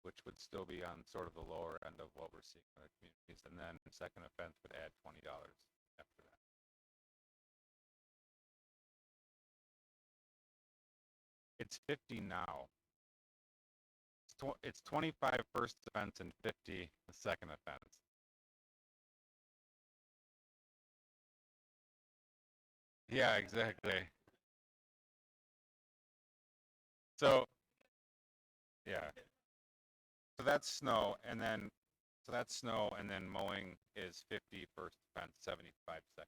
which would still be on sort of the lower end of what we're seeing in other communities. And then the second offense would add $20 after that. It's 50 now. It's 25 first offense and 50 the second offense. Yeah, exactly. So, yeah. So that's snow, and then mowing is 50 first offense, 75 second offense.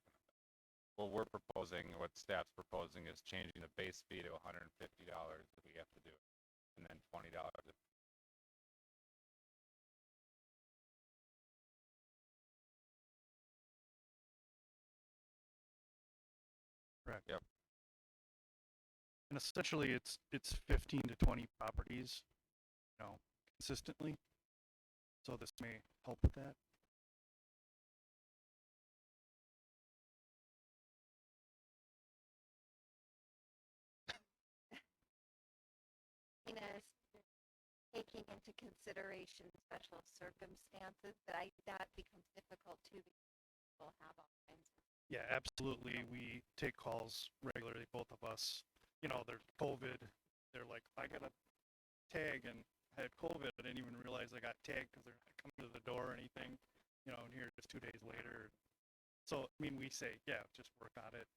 What we're proposing, what staff's proposing, is changing the base fee to $150 if we have to do it, and then $20 if Correct. Yep. And essentially, it's 15 to 20 properties, consistently. So this may help with that. As taking into consideration special circumstances, that becomes difficult too because people have all kinds of. Yeah, absolutely. We take calls regularly, both of us. They're COVID. They're like, I got a tag and I had COVID. I didn't even realize I got tagged because they're not coming to the door or anything. And here just 2 days later. So, we say, yeah, just work on it.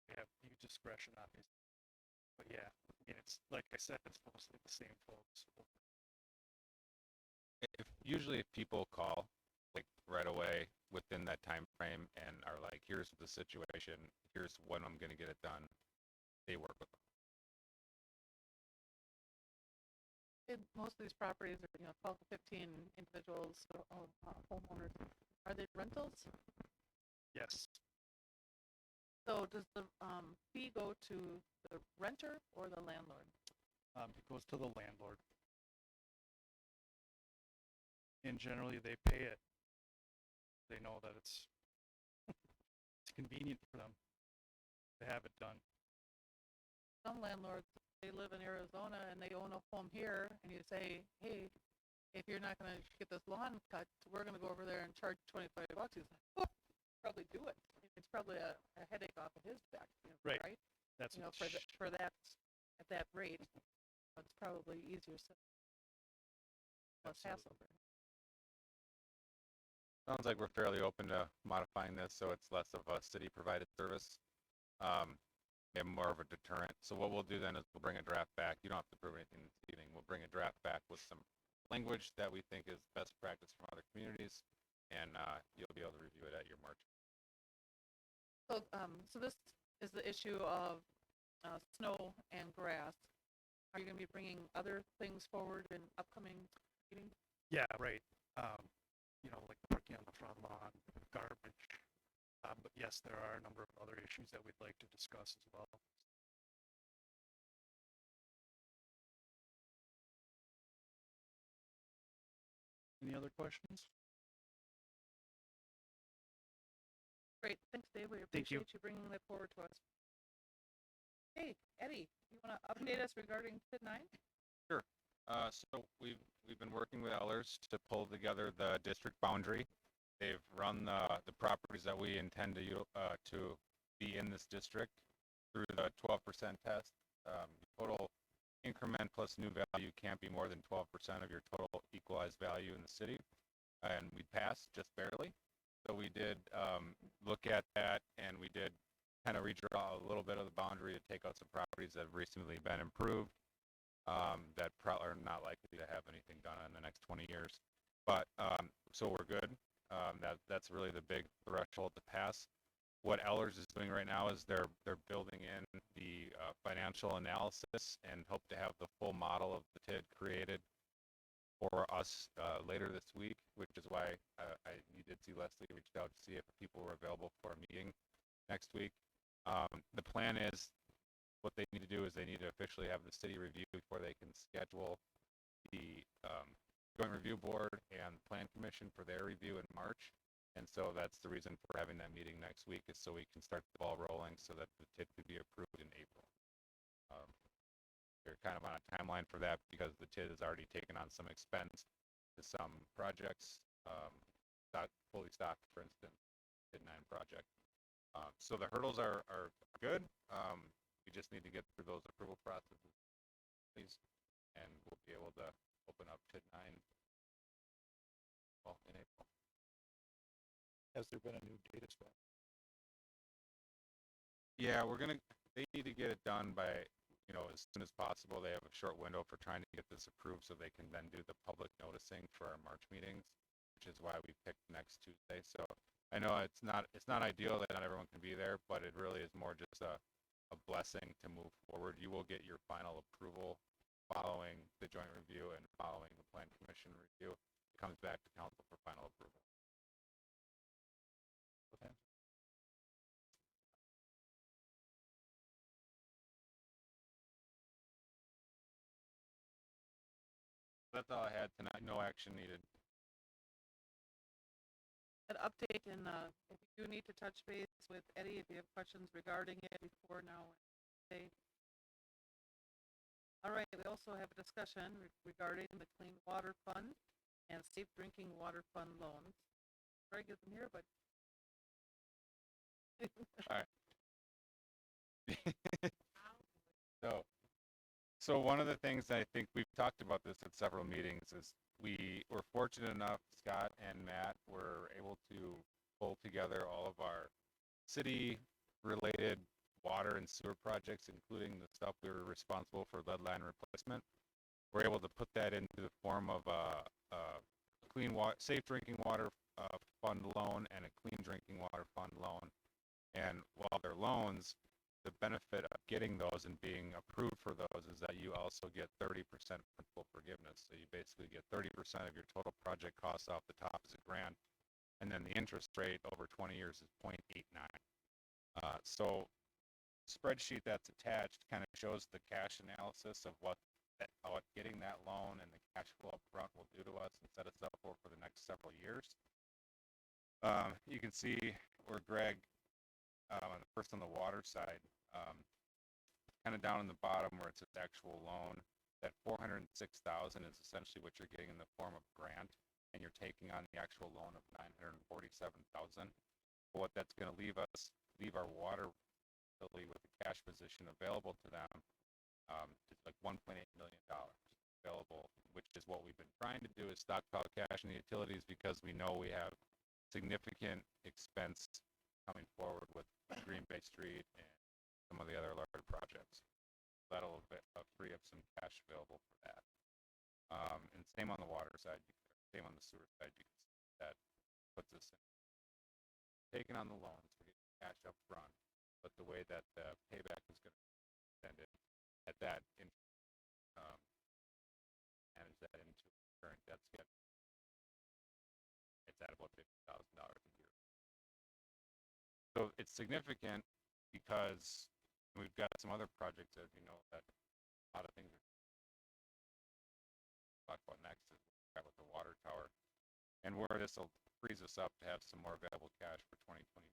We have huge discretion, obviously. But yeah, it's like I said, it's mostly the same folks. usually if people call like right away within that time frame and are like, here's the situation, here's when I'm going to get it done, they work with them. Most of these properties are, 12 to 15 individuals, homeowners. Are they rentals? Yes. So does the fee go to the renter or the landlord? It goes to the landlord. And generally they pay it. They know that it's convenient for them to have it done. Some landlords, they live in Arizona and they own a home here, and you say, hey, if you're not going to get this lawn cut, we're going to go over there and charge $25. He's like, oh, probably do it. It's probably a headache off of his back, Right. right? That's For that at that rate, it's probably easier, less hassle. Sounds like we're fairly open to modifying this so it's less of a city-provided service and more of a deterrent. So what we'll do then is we'll bring a draft back. You don't have to prove anything this evening. We'll bring a draft back with some language that we think is best practice from other communities, and you'll be able to review it at your March. So this is the issue of snow and grass. Are you going to be bringing other things forward in upcoming meetings? Yeah, right. Like working on the front lawn, garbage. But yes, there are a number of other issues that we'd like to discuss as well. Any other questions? Great, thanks, Dave. We Thank you. appreciate you bringing that forward to us. Hey, Eddie, you want to update us regarding PID 9? Sure. So we've been working with Ellers to pull together the district boundary. They've run the properties that we intend to be in this district through the 12% test. Total increment plus new value can't be more than 12% of your total equalized value in the city, and we passed just barely. So we did look at that, and we did kind of redraw a little bit of the boundary to take out some properties that have recently been improved that probably are not likely to have anything done in the next 20 years. But so we're good. That's really the big threshold to pass. what Ellers is doing right now is they're building in the financial analysis and hope to have the full model of the TID created for us later this week, which is why you did see Leslie reached out to see if people were available for a meeting next week. The plan is what they need to do is they need to officially have the city review before they can schedule the Joint Review Board and Plan Commission for their review in March. And so that's the reason for having that meeting next week is so we can start the ball rolling so that the TID could be approved in April. We're kind of on a timeline for that because the TID has already taken on some expense to some projects, fully stocked, for instance, TID 9 project. So the hurdles are good. We just need to get through those approval processes, please, and we'll be able to open up TID 9 in April. Has there been a new data spec? Yeah, they need to get it done by, as soon as possible. They have a short window for trying to get this approved so they can then do the public noticing for our March meetings, which is why we picked next Tuesday. So I know it's not ideal that not everyone can be there, but it really is more just a blessing to move forward. You will get your final approval following the joint review and following the Plan Commission review. It comes back to council for final approval. Okay. That's all I had tonight. No action needed. An update and if you do need to touch base with Eddie, if you have questions regarding it before now. Okay. All right, we also have a discussion regarding the Clean Water Fund and Safe Drinking Water Fund loans. Greg isn't here, but All right. So one of the things I think we've talked about this at several meetings is we were fortunate enough, Scott and Matt were able to pull together all of our city-related water and sewer projects, including the stuff we were responsible for lead line replacement. We're able to put that into the form of a clean water, safe drinking water fund loan and a clean drinking water fund loan. And while they're loans, the benefit of getting those and being approved for those is that you also get 30% principal forgiveness. So you basically get 30% of your total project costs off the top as a grant. And then the interest rate over 20 years is 0.89. So spreadsheet that's attached kind of shows the cash analysis of what getting that loan and the cash flow up front will do to us and set us up for the next several years. You can see where Greg, first on the water side, kind of down in the bottom where it says actual loan, that $406,000 is essentially what you're getting in the form of grant, and you're taking on the actual loan of $947,000. What that's going to leave our water utility with the cash position available to them, is like $1.8 million available, which is what we've been trying to do is stockpile cash in the utilities because we know we have significant expense coming forward with Green Bay Street and some of the other larger projects. That'll free up some cash available for that. And same on the water side, same on the sewer side, you can see that puts us in taking on the loans, we're getting cash up front, but the way that the payback is going to be extended at that, manage that into current debt schedule. It's at about $50,000 a year. So it's significant because we've got some other projects, as you know, that a lot of things are talk about next is with the water tower, and where this will frees us up to have some more available cash for 2020.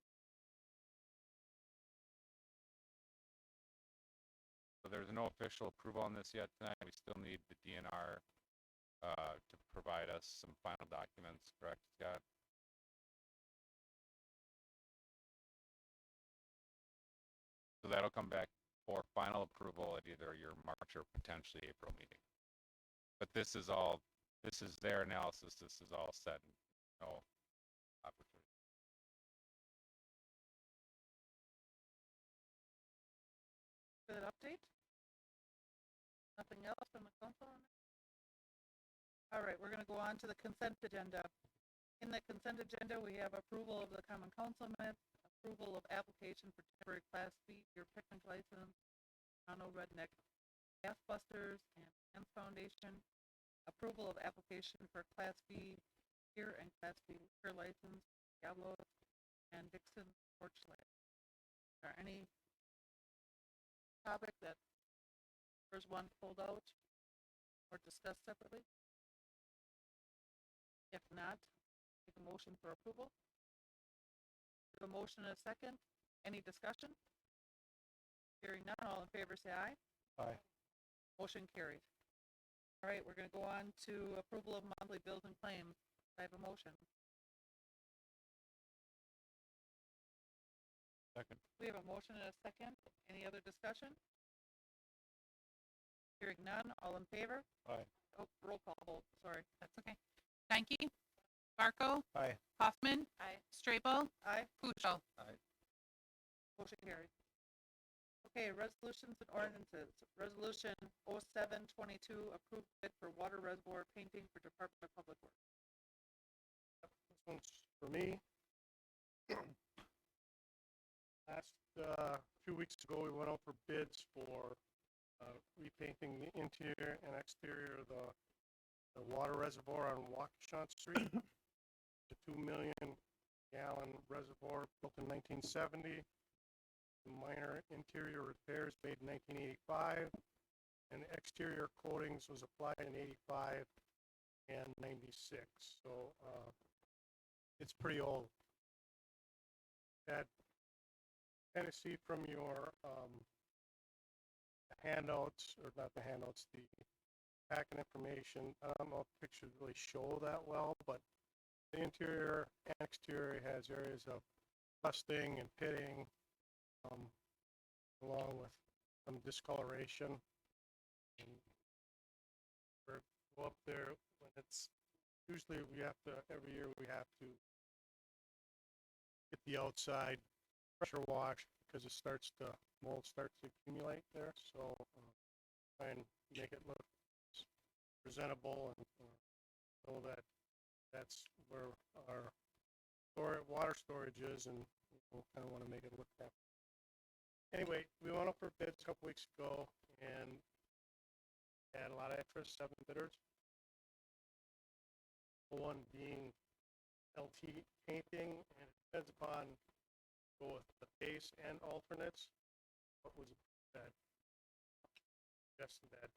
So there's no official approval on this yet tonight. We still need the DNR to provide us some final documents, correct, Scott? So that'll come back for final approval at either your March or potentially April meeting. But this is their analysis. This is all set. No opportunity. for that update? Nothing else from the council? All right, we're going to go on to the consent agenda. In the consent agenda, we have approval of the common council minutes, approval of application for temporary Class B beer picnic license, Shawano Redneck Gas Busters and Hands Foundation. Approval of application for Class B beer and Class B liquor license, Diablo and Dixon Torchlight. Are any topic that there's one pulled out or discussed separately? If not, take a motion for approval. We have a motion and a second. Any discussion? Hearing none, all in favor say aye. Aye. Motion carried. All right, we're gonna go on to approval of monthly bills and claims. I have a motion. Second. We have a motion and a second. Any other discussion? Hearing none, all in favor? Aye. Oh, roll call vote, sorry. That's okay. Danke, Barco, Aye. Hoffman. Aye. Strabo. Aye. Pucho. Aye. Motion carried. Okay, resolutions and ordinances. Resolution 0722, approved bid for water reservoir painting for Department of Public Works. This one's for me. Last, few weeks ago, we went out for bids for, repainting the interior and exterior of the water reservoir on Waukesha Street. The 2 million gallon reservoir built in 1970. Minor interior repairs made in 1985, and the exterior coatings was applied in 85 and 96. So it's pretty old. That kind of see from your handouts, or not the handouts, the packet information. I don't know if pictures really show that well, but the interior and exterior has areas of rusting and pitting, along with some discoloration. And we're go up there when it's usually every year we have to get the outside pressure wash because mold starts to accumulate there. So try and make it look presentable and know that that's where our water storage is, and we kind of want to make it look that. Anyway, we went up for bids a couple weeks ago and had a lot of interest, 7 bidders. One being LT painting, and it depends upon both the base and alternates. What was that? Suggested that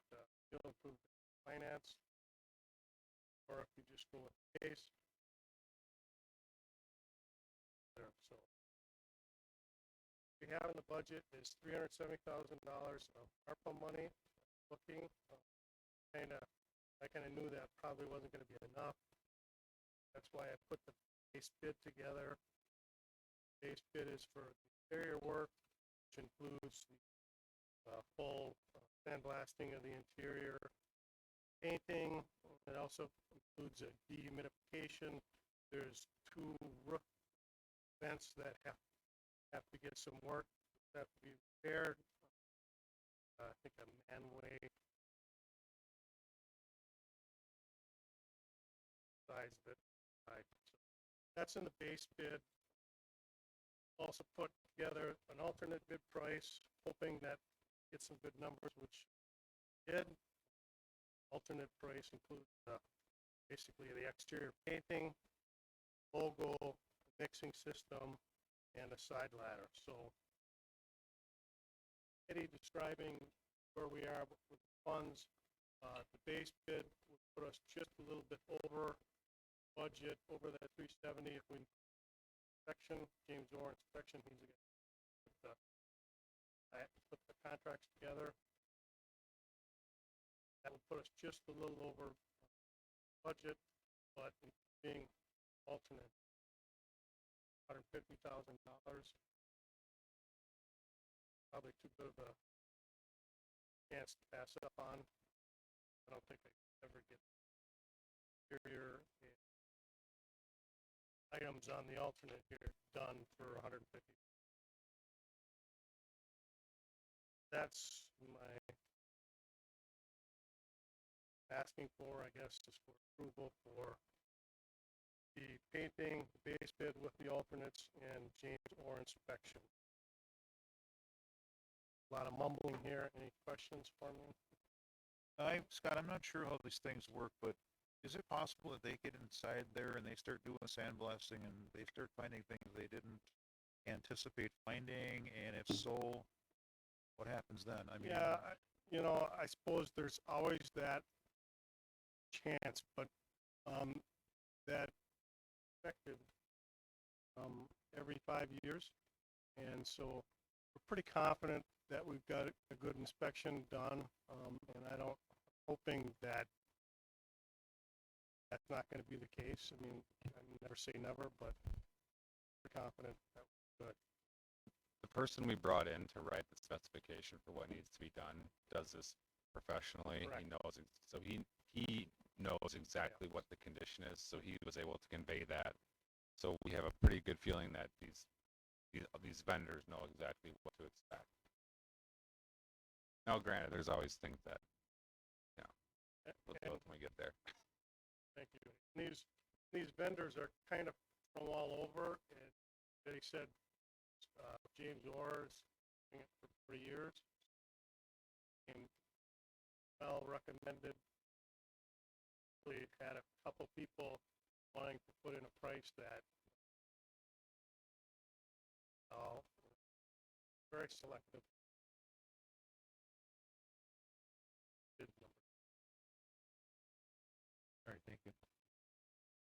you'll improve finance, or if you just go with base. There, so we have in the budget is $370,000 of ARPA money. Looking, I kind of knew that probably wasn't going to be enough. That's why I put the base bid together. Base bid is for the interior work, which includes the full sandblasting of the interior, painting. It also includes a dehumidification. There's 2 roof vents that have to get some work, have to be repaired. I think a manway size of it. Right. So that's in the base bid. Also put together an alternate bid price, hoping that get some good numbers, which did. Alternate price includes basically the exterior painting, logo, mixing system, and a side ladder. So Eddie describing where we are with the funds. The base bid would put us just a little bit over budget, over that 370 if we inspection, James Orr inspection, he's going to put the contracts together. That would put us just a little over budget, but being alternate, $150,000. Probably too good of a chance to pass up on. I don't think I could ever get superior items on the alternate here done for 150. That's my asking for, I guess, is for approval for the painting, base bid with the alternates, and James Orr inspection. A lot of mumbling here. Any questions for me? Scott, I'm not sure how these things work, but is it possible that they get inside there and they start doing sandblasting and they start finding things they didn't anticipate finding? And if so, what happens then? I mean, Yeah, I suppose there's always that chance, but that effective every 5 years, and so we're pretty confident that we've got a good inspection done, and hoping that that's not going to be the case. I mean, I never say never, but we're confident that we're good. The person we brought in to write the specification for what needs to be done does this professionally. Correct. So he knows exactly what the condition is, so he was able to convey that. So we have a pretty good feeling that these vendors know exactly what to expect. Now, granted, there's always things that, we'll And deal with when we get there. thank you. These vendors are kind of from all over, and they said James Orr is doing it for years, and well recommended. We had a couple people wanting to put in a price that very selective. Bid number. all right, thank you.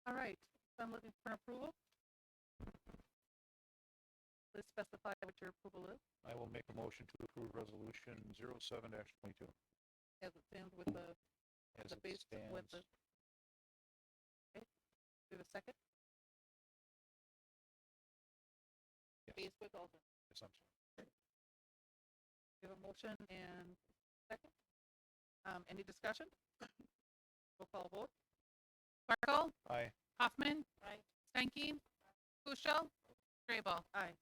All right, so I'm looking for approval. Please specify what your approval is, I will make a motion to approve resolution 07-22. as it stands with the As it base, with the. stands. Okay, do a second. Yes. Base with alternate. Yes, I'm sorry. We have a motion and second. Any discussion? Roll call vote. Barkle, Aye. Hoffman. Aye. Stanky. Kuschel. Graybill. Aye.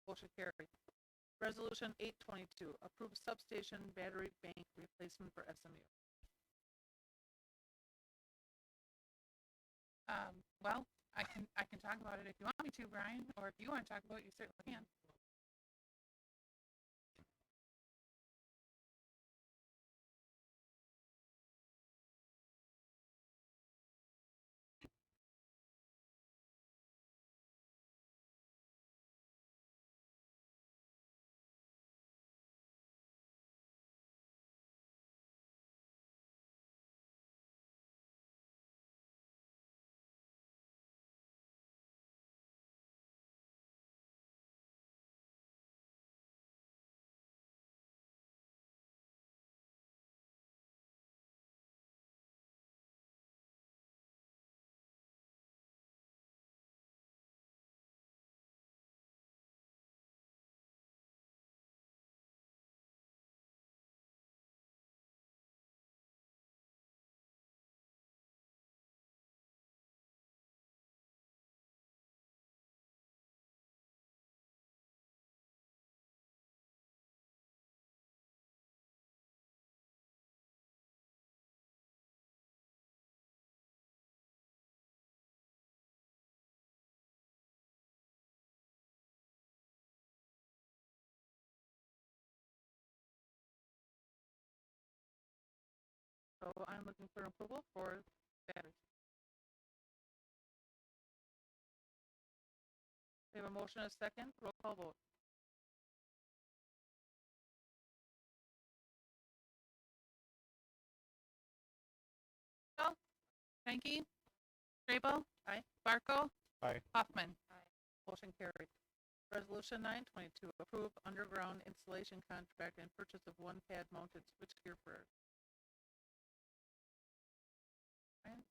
Motion carried. Resolution 822, approve substation battery bank replacement for SMU. Well, I can talk about it if you want me to, Brian, or if you want to talk about it, you certainly can. So I'm looking for approval for batteries. We have a motion and a second. Roll call vote. Stanky. Graybill. Aye. Barco. Aye. Hoffman. Aye. Motion carried. Resolution 922, approve underground installation contract and purchase of one pad mounted switchgear for. Brian?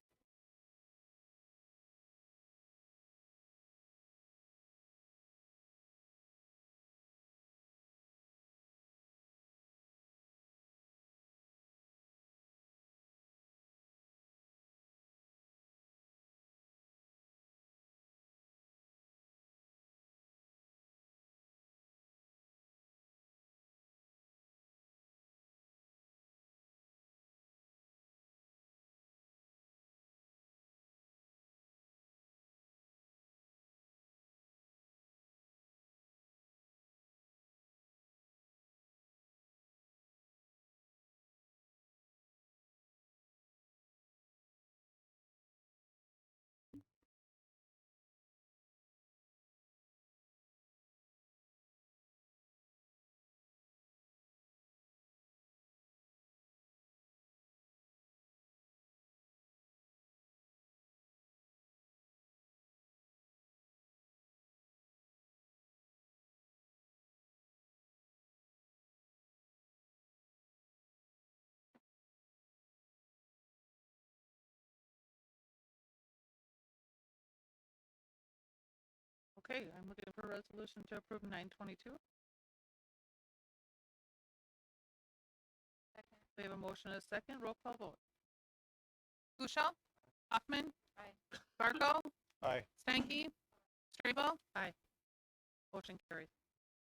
Okay, I'm looking for a resolution to approve 922. Second. We have a motion and a second. Roll call vote. Kuschel, Hoffman, Aye. Barco, Aye. Stanky, Strabo. Aye. Motion carried.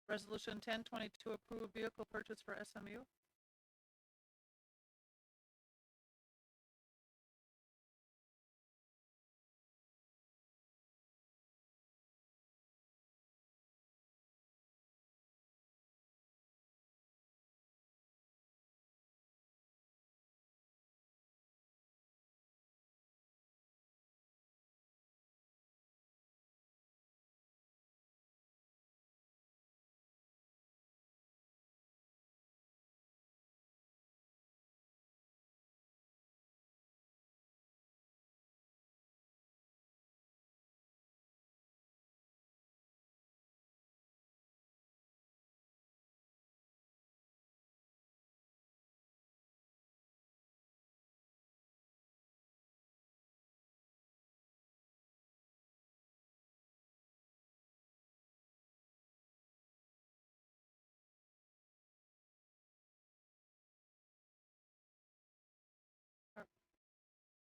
Resolution 1022, approve vehicle purchase for SMU.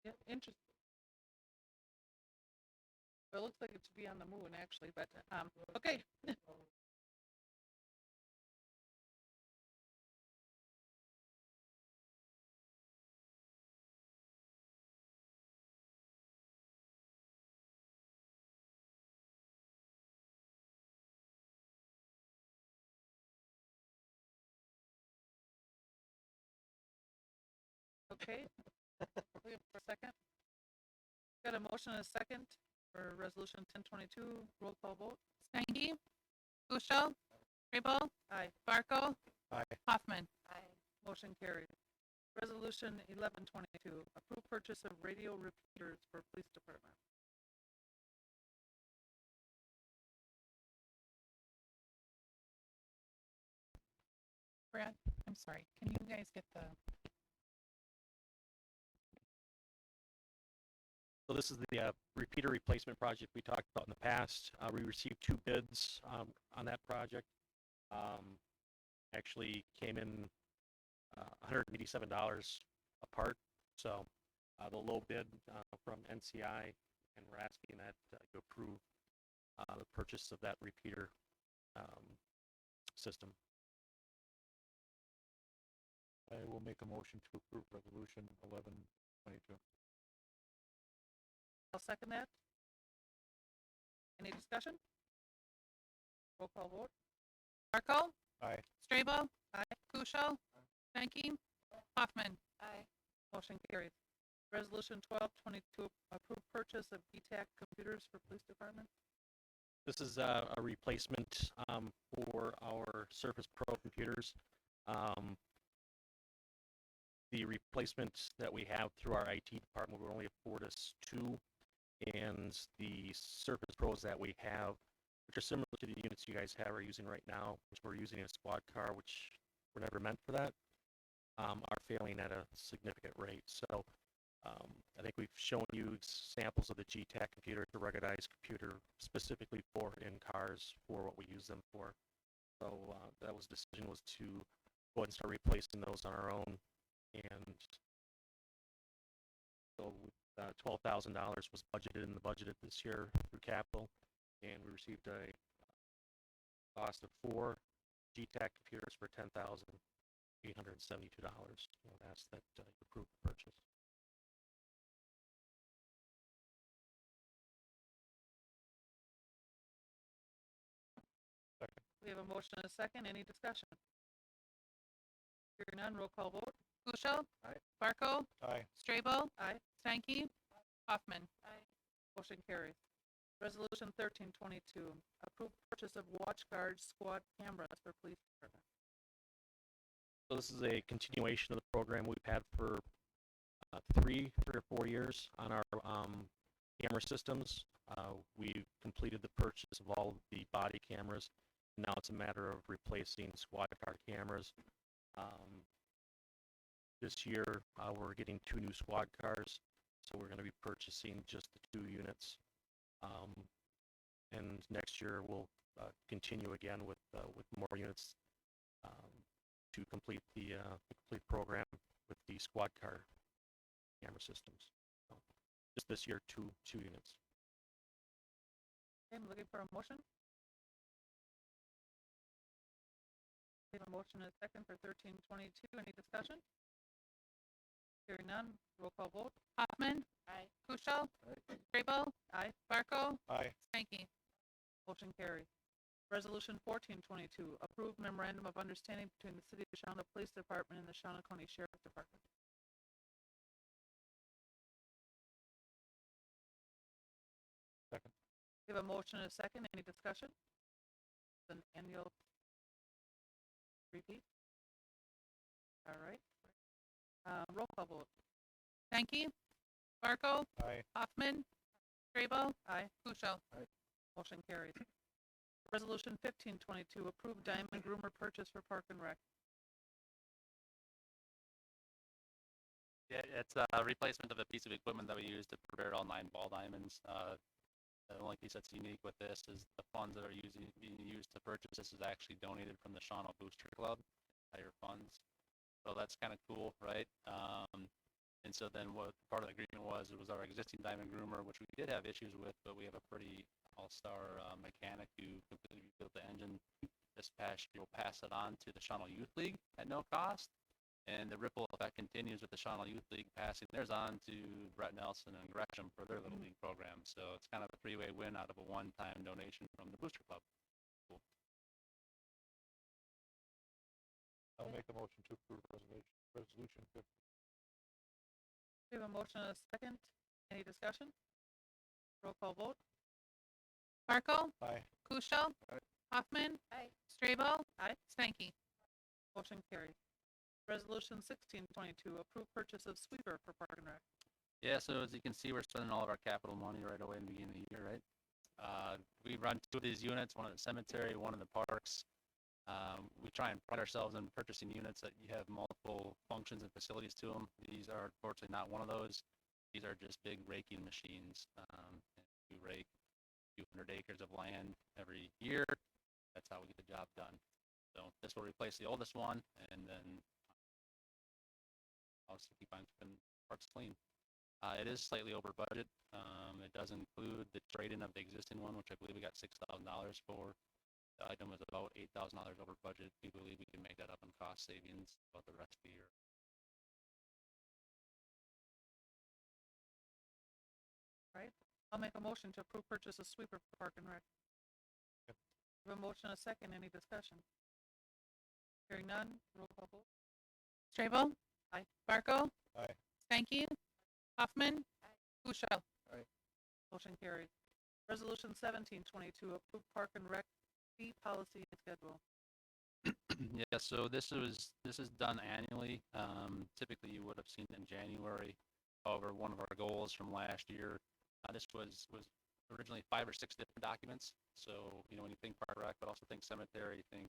Yeah, interesting. Well, it looks like it should be on the moon, actually, but, okay. Okay. Wait for a second. Got a motion and a second for resolution 1022. Roll call vote. Stanky, Kuschel, Strabo. Aye. Barco. Aye. Hoffman. Aye. Motion carried. Resolution 1122, approve purchase of radio repeaters for police department. Brad, I'm sorry, can you guys get the, So this is the repeater replacement project we talked about in the past. We received 2 bids on that project. Actually came in $187 a part. So the low bid from NCI, and we're asking that you approve the purchase of that repeater system. I will make a motion to approve resolution 1122. I'll second that. Any discussion? Roll call vote. Barco, Aye. Strabo. Aye. Kuschel. Stanky, Hoffman. Aye. Motion carries. Resolution 1222, approve purchase of ETAC computers for police department. This is a replacement for our Surface Pro computers. The replacement that we have through our IT department would only afford us 2, and the Surface Pros that we have, which are similar to the units you guys have are using right now, which we're using in a squad car, which were never meant for that, are failing at a significant rate. So I think we've shown you samples of the GTAC computer, the ruggedized computer, specifically for in cars for what we use them for. So that was the decision, was to go ahead and start replacing those on our own. And so $12,000 was budgeted in the budget this year through capital, and we received a cost of 4 GTAC computers for $10,872. I'd ask that you approve the purchase. Second. We have a motion and a second. Any discussion? Hearing none, roll call vote. Kuschel. Aye. Barco. Aye. Strabo. Aye. Stanky. Hoffman. Aye. Motion carries. Resolution 1322, approve purchase of watch guard squad cameras for police department. So this is a continuation of the program we've had for 3 or 4 years on our camera systems. We've completed the purchase of all of the body cameras. Now it's a matter of replacing squad car cameras. This year, we're getting 2 new squad cars, so we're going to be purchasing just the 2 units. And next year, we'll continue again with more units to complete the complete program with the squad car camera systems. So just this year, two units. Okay, I'm looking for a motion. We have a motion and a second for 1322. Any discussion? Hearing none, roll call vote. Hoffman. Aye. Kuschel. Graybill. Aye. Barco. Aye. Stanky. Motion carried. Resolution 1422, approved memorandum of understanding between the City of Shawano Police Department and the Shawano County Sheriff's Department. Second. We have a motion and a second. Any discussion? An annual repeat. All right. Roll call vote. Sankey. Barco. Aye. Hoffman. Graybill. Aye. Kuschel. Aye. Motion carries. Resolution 1522, approved diamond groomer purchase for Park and Rec. Yeah, it's a replacement of a piece of equipment that we use to prepare all 9 ball diamonds. The only piece that's unique with this is the funds that are being used to purchase this is actually donated from the Shawano Booster Club, entire funds. So that's kind of cool, right? And so then what part of the agreement was, it was our existing diamond groomer, which we did have issues with, but we have a pretty all-star mechanic who completely rebuilt the engine this past year. We'll pass it on to the Shawano Youth League at no cost. And the ripple effect continues with the Shawano Youth League passing theirs on to Brett Nelson and Gresham for their Little League program. So it's kind of a 3-way win out of a one-time donation from the Booster Club. Cool. I'll make a motion to approve resolution 15. We have a motion and a second. Any discussion? Roll call vote. Barco. Aye. Kuschel. Aye. Hoffman. Aye. Strabel. Aye. Stanky. Motion carried. Resolution 1622, approved purchase of sweeper for Park and Rec. Yeah, so as you can see, we're spending all of our capital money right away in the beginning of the year, right? We run 2 of these units, one in the cemetery, one in the parks. We try and pride ourselves in purchasing units that you have multiple functions and facilities to them. These are unfortunately not one of those. These are just big raking machines. We rake 200 acres of land every year. That's how we get the job done. So this will replace the oldest one, and then also keep on keeping parks clean. It is slightly over budget. It does include the trade-in of the existing one, which I believe we got $6,000 for. The item was about $8,000 over budget. We believe we can make that up in cost savings about the rest of the year. Right? I'll make a motion to approve purchase of sweeper for Park and Rec. Yep. We have a motion and a second. Any discussion? Hearing none, roll call vote. Strabel. Aye. Barco. Aye. Stanky. Hoffman. Aye. Kuschel. Aye. Motion carried. Resolution 1722, approved Park and Rec fee policy and schedule. Yeah, so this is done annually. Typically, you would have seen it in January. However, one of our goals from last year, this was originally 5 or 6 different documents. So when you think Park Rec, but also think cemetery, think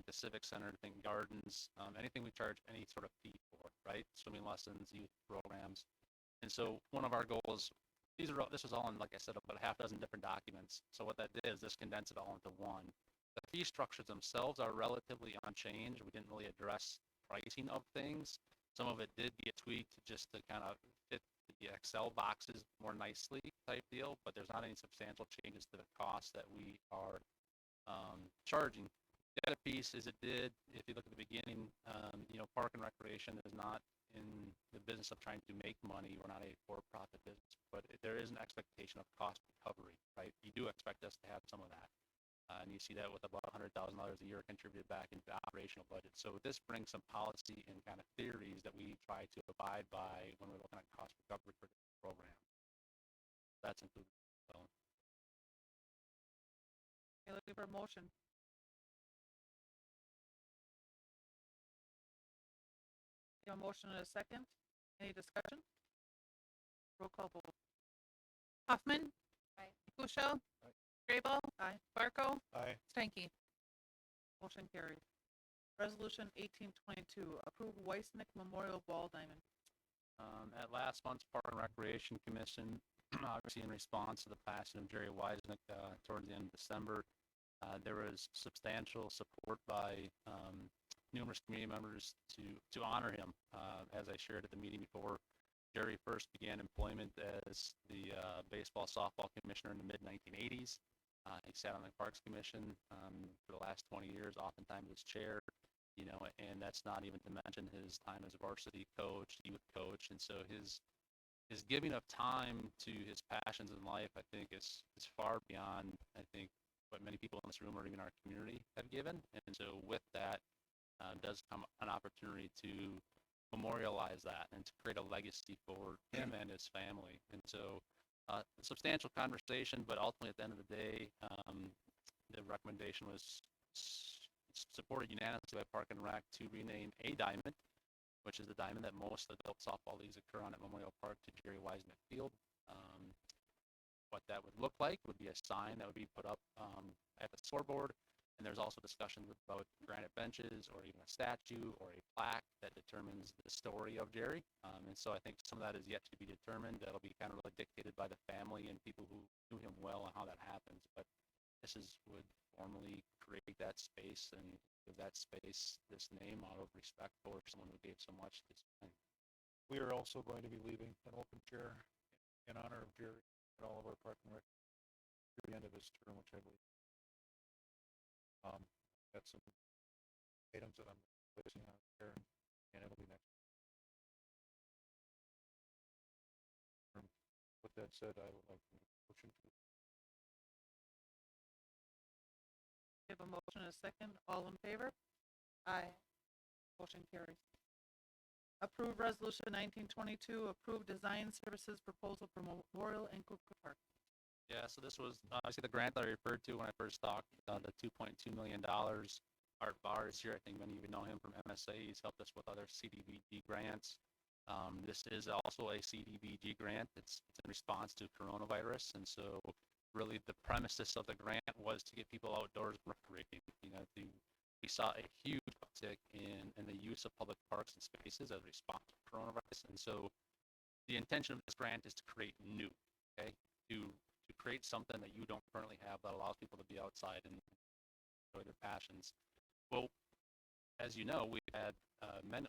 the civic center, think gardens, anything we charge any sort of fee for, right? Swimming lessons, youth programs, and so one of our goals. This was all in, like I said, about a half dozen different documents. So what that did is this condensed it all into one. The fee structures themselves are relatively unchanged. We didn't really address pricing of things. Some of it did get tweaked just to kind of fit the Excel boxes more nicely type deal, but there's not any substantial changes to the cost that we are charging. The other piece is if you look at the beginning, Park and Recreation is not in the business of trying to make money. We're not a for-profit business, but there is an expectation of cost recovery, right? You do expect us to have some of that. And you see that with about $100,000 a year contributed back into the operational budget. So this brings some policy and kind of theories that we try to abide by when we're looking at cost recovery for the program. That's included. So. Okay, looking for a motion. We have a motion and a second. Any discussion? Roll call vote. Hoffman. Aye. Kuschel. Aye. Graybill. Aye. Barco. Aye. Stanky. Motion carried. Resolution 1822, approve Weissnick Memorial Ball Diamond. At last month's Park and Recreation Commission obviously in response to the passing of Jerry Weisnick towards the end of December. There was substantial support by numerous community members to honor him. As I shared at the meeting before, Jerry first began employment as the baseball softball commissioner in the mid-1980s. He sat on the Parks Commission for the last 20 years, oftentimes as chair, and that's not even to mention his time as varsity coach, youth coach, and so his giving of time to his passions in life, I think, is far beyond, I think, what many people in this room or even our community have given. And so with that does come an opportunity to memorialize that and to create a legacy for him and his family. And so a substantial conversation, but ultimately at the end of the day, the recommendation was supported unanimously by Park and Rec to rename a diamond, which is the diamond that most adult softball leagues occur on at Memorial Park, to Jerry Weisnick Field. What that would look like would be a sign that would be put up at the scoreboard, and there's also discussions about granite benches or even a statue or a plaque that determines the story of Jerry. And so I think some of that is yet to be determined. That'll be kind of really dictated by the family and people who knew him well and how that happens. But would formally create that space and give that space this name out of respect for someone who gave so much to this time. We are also going to be leaving an open chair in honor of Jerry at all of our Park and Rec through the end of his term, which I believe. Got some items that I'm placing on there, and it'll be next. With that said, I would like to motion to. We have a motion and a second. All in favor? Aye. Motion carries. Approve Resolution 1922, approve design services proposal for Memorial and Cooper Park. Yeah, so this was obviously the grant that I referred to when I first talked, the $2.2 million. Art Barr is here. I think many of you know him from MSA. He's helped us with other CDBG grants. This is also a CDBG grant. It's in response to coronavirus, and so really the premises of the grant was to get people outdoors recreating. We saw a huge uptick in the use of public parks and spaces as a response to coronavirus, and so the intention of this grant is to create new, okay, to create something that you don't currently have that allows people to be outside and enjoy their passions. Well, as you know, we've had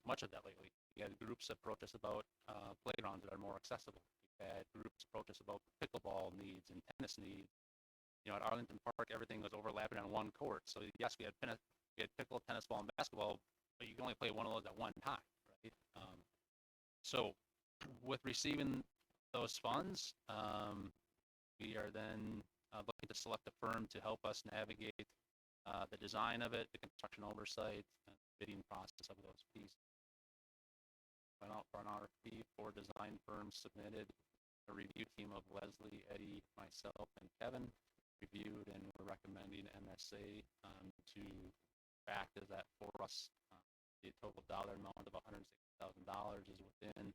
much of that lately. We had groups approach us about playgrounds that are more accessible. We've had groups approach us about pickleball needs and tennis needs. At Arlington Park, everything was overlapping on one court. So yes, we had pickle, tennis ball, and basketball, but you can only play one of those at one time, right? So with receiving those funds, we are then looking to select a firm to help us navigate the design of it, the construction oversight, and the bidding process of those pieces. Went out for an RFP. 4 design firms submitted. A review team of Leslie, Eddie, myself, and Kevin reviewed, and we're recommending MSA to act as that for us. The total dollar amount of $160,000 is within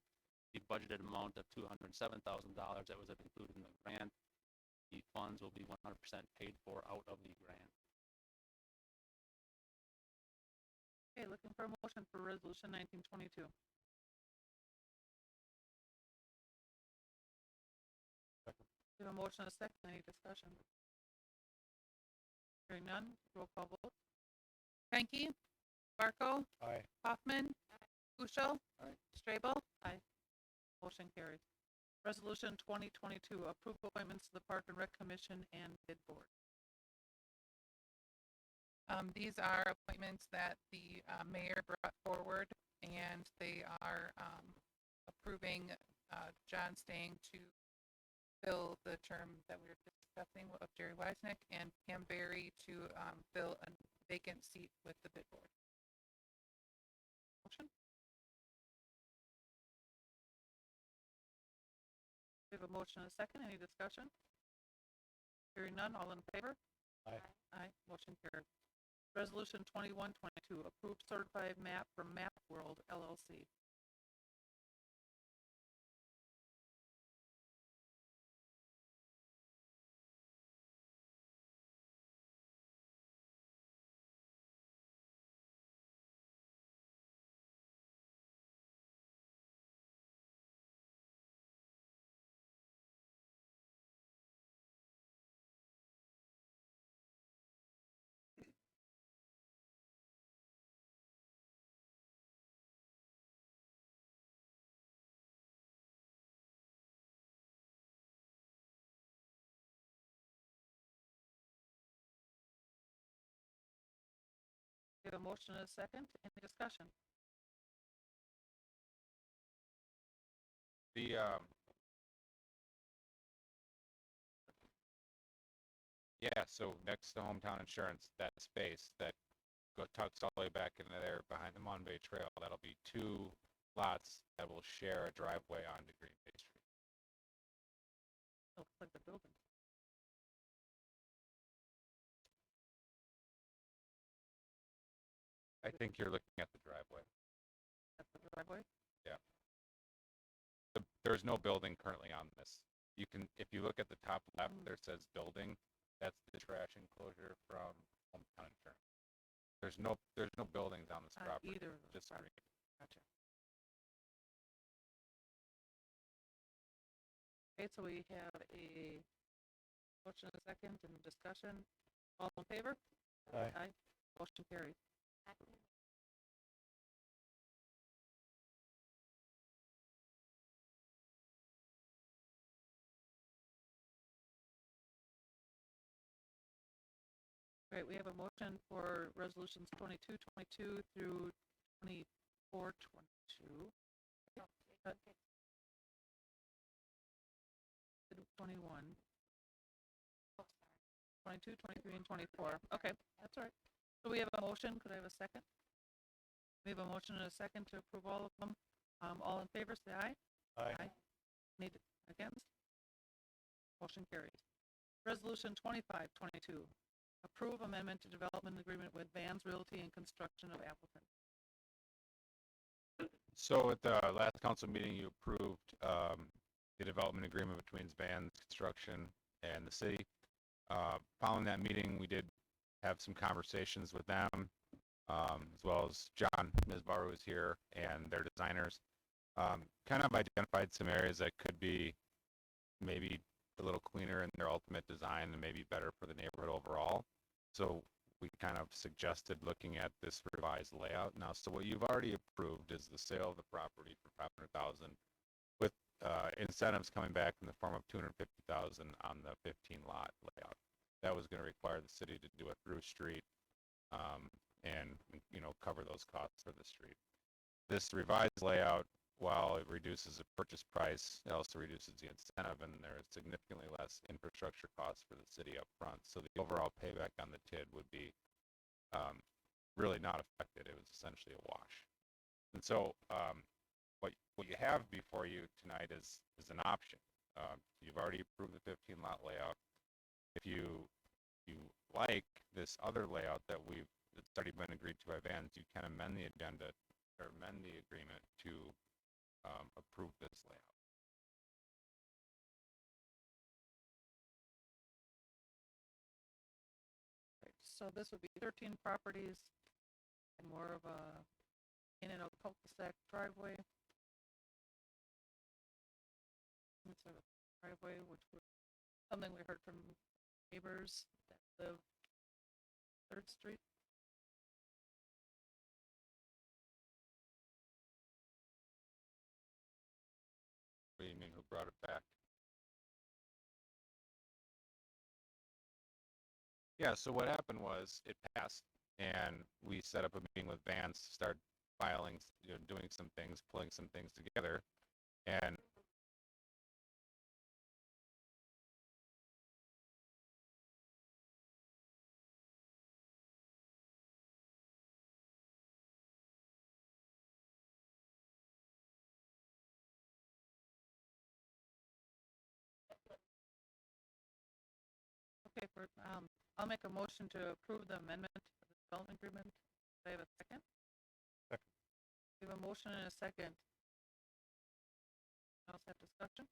the budgeted amount of $207,000 that was included in the grant. The funds will be 100% paid for out of the grant. Okay, looking for a motion for Resolution 1922. We have a motion and a second. Any discussion? Hearing none, roll call vote. Hanky? Barco? Aye. Hoffman? Ushel? Aye. Strabel? Aye. Motion carries. Resolution 2022, approve appointments to the Park and Rec Commission and Bid Board. These are appointments that the mayor brought forward, and they are approving John Stang to fill the term that we were discussing of Jerry Weisnick, and Pam Berry to fill a vacant seat with the bid board. Motion? We have a motion and a second. Any discussion? Hearing none, all in favor? Aye. Aye. Motion carried. Resolution 2122, approve certified map from Map World LLC. We have a motion and a second. Any discussion? The, yeah, so next to Hometown Insurance, that space that tucks all the way back into there behind the Mon Bay Trail, that'll be 2 lots that will share a driveway onto Green Bay Street. Looks like the building. I think you're looking at the driveway. That's the driveway. There's no building currently on this. You can, if you look at the top left, there says building. That's the trash enclosure from Hometown Insurance. There's no buildings on this property. Either of those Just green. properties. Gotcha. Okay, so we have a motion and a second and discussion. All in favor? Aye. Aye. Motion carries. Great, we have a motion for resolutions 2222 through 2422. 21. 22, 23, and 24. Okay, that's all right. So we have a motion. Could I have a second? We have a motion and a second to approve all of them. All in favor, say aye. Aye. Need against? Motion carries. Resolution 2522. Approve amendment to development agreement with Vans Realty and Construction of applicant. So at the last council meeting, you approved the development agreement between Vans Construction and the city. Following that meeting, we did have some conversations with them, as well as John Misbar, who is here, and their designers. Kind of identified some areas that could be maybe a little cleaner in their ultimate design and maybe better for the neighborhood overall. So we kind of suggested looking at this revised layout. Now, so what you've already approved is the sale of the property for $500,000 with incentives coming back in the form of $250,000 on the 15 lot layout. That was going to require the city to do a through street and, you know, cover those costs for the street. This revised layout, while it reduces the purchase price, it also reduces the incentive, and there is significantly less infrastructure costs for the city up front. So the overall payback on the TID would be really not affected. It was essentially a wash. And so what you have before you tonight is an option. You've already approved the 15 lot layout. If you like this other layout that it's already been agreed to by Vans, you can amend the agenda or amend the agreement to approve this layout. Right, so this would be 13 properties and more of a in and out cul-de-sac driveway. Instead of driveway, which was something we heard from neighbors that live 3rd Street. What do you mean, who brought it back? Yeah, so what happened was it passed, and we set up a meeting with Vance to start filing, you know, doing some things, pulling some things together, and Okay, I'll make a motion to approve the amendment to the development agreement. Do I have a second? Second. We have a motion and a second. Else have discussion?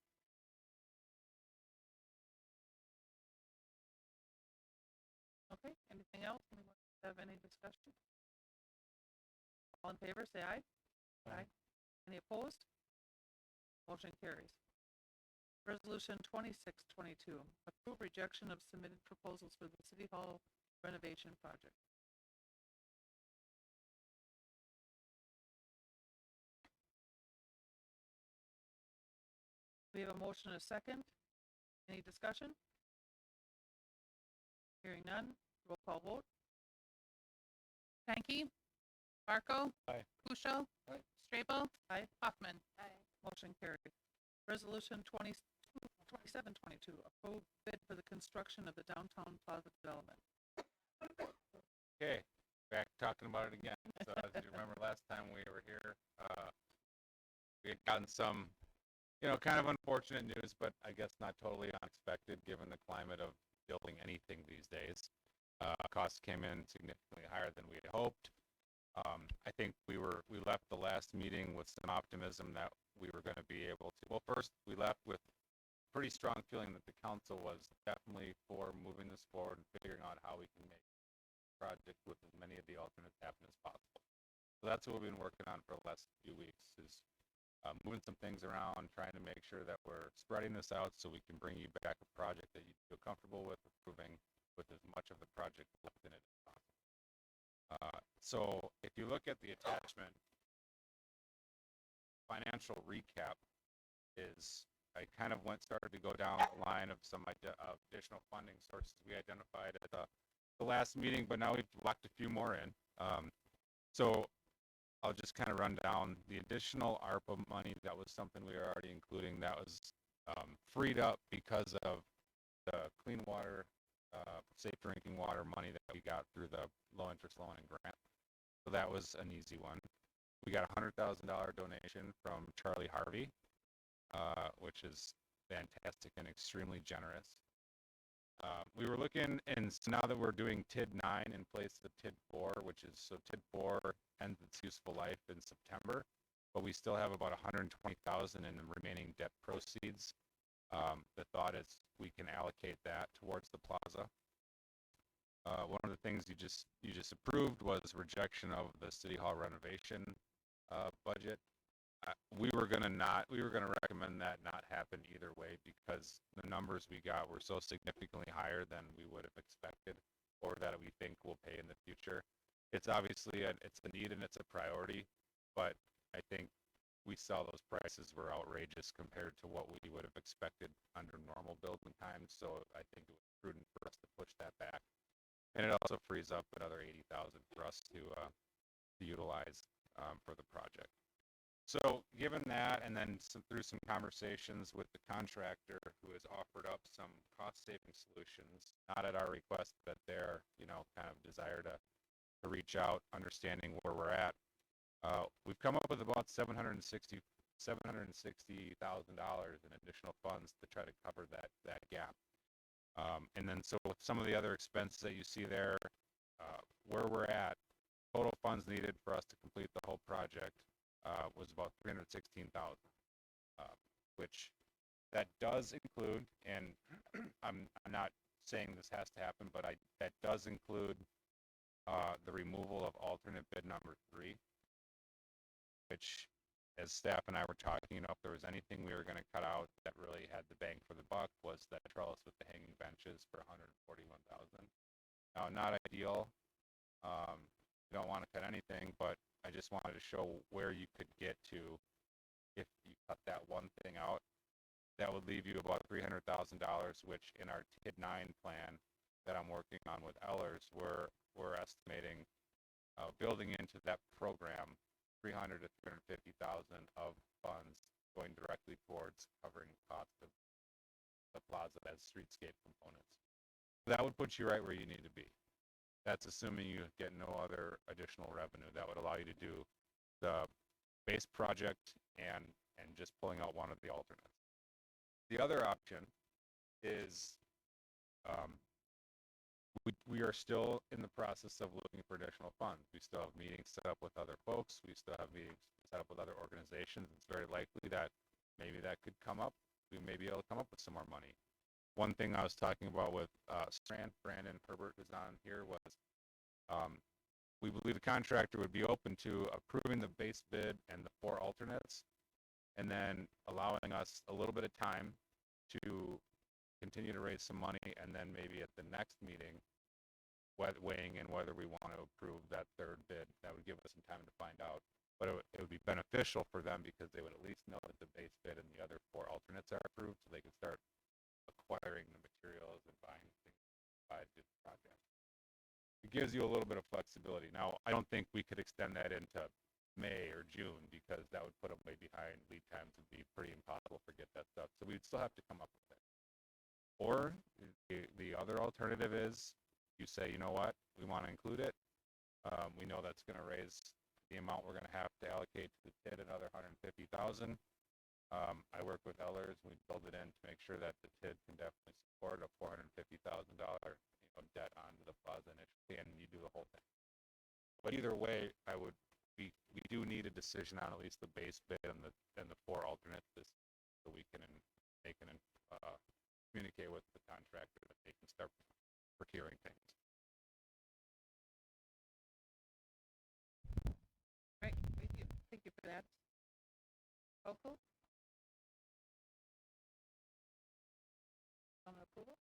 Okay, anything else? Anyone have any discussion? All in favor, say aye. Aye. Any opposed? Motion carries. Resolution 2622, approve rejection of submitted proposals for the City Hall renovation project. We have a motion and a second. Any discussion? Hearing none, roll call vote. Danke, Barco. Aye. Puccio. Aye. Strabel. Hoffman. Aye. Motion carried. Resolution 2722, approved bid for the construction of the downtown plaza development. Okay, back talking about it again. So as you remember last time we were here, we had gotten some, kind of unfortunate news, but I guess not totally unexpected given the climate of building anything these days. Costs came in significantly higher than we had hoped. I think we left the last meeting with some optimism that we were going to be able to, well, first we left with pretty strong feeling that the council was definitely for moving this forward and figuring out how we can make the project with as many of the alternates happen as possible. So that's what we've been working on for the last few weeks is moving some things around, trying to make sure that we're spreading this out so we can bring you back a project that you feel comfortable with approving with as much of the project left in it as possible. So if you look at the attachment, financial recap is, I kind of started to go down the line of some additional funding sources we identified at the last meeting, but now we've locked a few more in. So I'll just kind of run down the additional ARPA money. That was something we were already including. That was freed up because of the clean water, safe drinking water money that we got through the low interest loan and grant. So that was an easy one. We got a $100,000 donation from Charlie Harvey, which is fantastic and extremely generous. We were looking, and so now that we're doing TID 9 in place of TID 4, which is, so TID 4 ends its useful life in September, but we still have about $120,000 in the remaining debt proceeds. The thought is we can allocate that towards the plaza. One of the things you just approved was rejection of the City Hall renovation budget. We were gonna recommend that not happen either way because the numbers we got were so significantly higher than we would have expected or that we think will pay in the future. It's obviously it's a need and it's a priority, but I think we saw those prices were outrageous compared to what we would have expected under normal building times. So I think it was prudent for us to push that back. And it also frees up another $80,000 for us to utilize for the project. So given that, and then through some conversations with the contractor who has offered up some cost-saving solutions, not at our request, but their, kind of desire to reach out, understanding where we're at, we've come up with about $760,000 in additional funds to try to cover that gap. And then so with some of the other expenses that you see there, where we're at, total funds needed for us to complete the whole project was about $316,000, which that does include, and I'm not saying this has to happen, but that does include the removal of alternate bid number 3, which, as staff and I were talking, if there was anything we were going to cut out that really had the bang for the buck, was that trellis with the hanging benches for $141,000. Now, not ideal. You don't want to cut anything, but I just wanted to show where you could get to if you cut that one thing out. That would leave you about $300,000, which in our TID 9 plan that I'm working on with Ellers, we're estimating building into that program $300,000 to $350,000 of funds going directly towards covering the cost of the plaza as streetscape components. That would put you right where you need to be. That's assuming you get no other additional revenue. That would allow you to do the base project and just pulling out one of the alternates. The other option is we are still in the process of looking for additional funds. We still have meetings set up with other folks. We still have meetings set up with other organizations. It's very likely that maybe that could come up. We may be able to come up with some more money. One thing I was talking about with Brandon Herbert, who's on here, was we believe the contractor would be open to approving the base bid and the 4 alternates, and then allowing us a little bit of time to continue to raise some money, and then maybe at the next meeting, weighing in whether we want to approve that 3rd bid. That would give us some time to find out. But it would be beneficial for them because they would at least know that the base bid and the other 4 alternates are approved, so they can start acquiring the materials and buying things to the project. To gives you a little bit of flexibility. Now, I don't think we could extend that into May or June because that would put them way behind. Lead times would be pretty impossible to get that stuff. So we'd still have to come up with it. Or the other alternative is you say, you know what, we want to include it. We know that's going to raise the amount we're going to have to allocate to the TID another 150,000. I work with Ellers. We build it in to make sure that the TID can definitely support a $450,000 debt onto the plaza initially, and you do the whole thing. But either way, we do need a decision on at least the base bid and the 4 alternates, so we can communicate with the contractor that they can start procuring things. Right, thank you. Thank you for that. Vocal? On approval?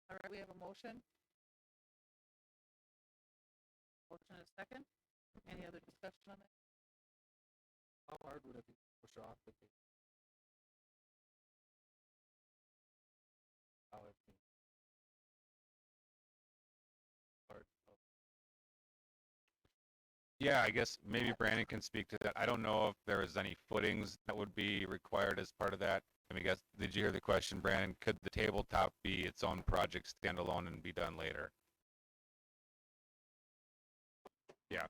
All right, we have a motion. Motion and a second. Any other discussion on that? How hard would it be to push off the date? How it be part of Yeah, I guess maybe Brandon can speak to that. I don't know if there is any footings that would be required as part of that. I mean, did you hear the question, Brandon? Could the tabletop be its own project standalone and be done later? Yeah.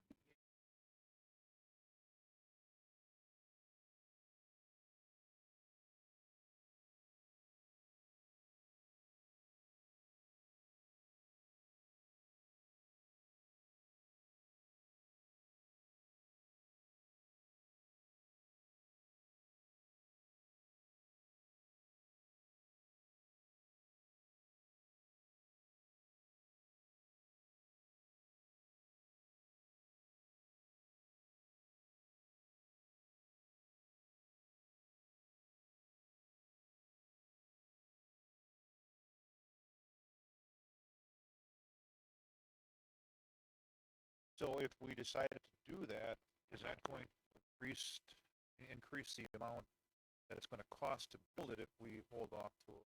So if we decided to do that, is that going to increase the amount that it's going to cost to build it if we hold off to it?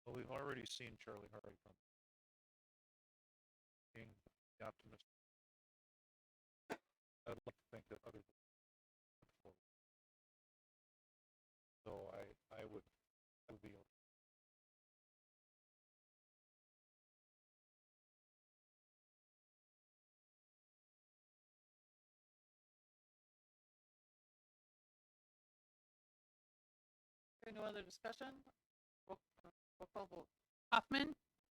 Well, we've already seen Charlie Hardy come. Being optimistic. I'd like to think that other. So I would be. Okay, no other discussion? Roll call vote. Hoffman?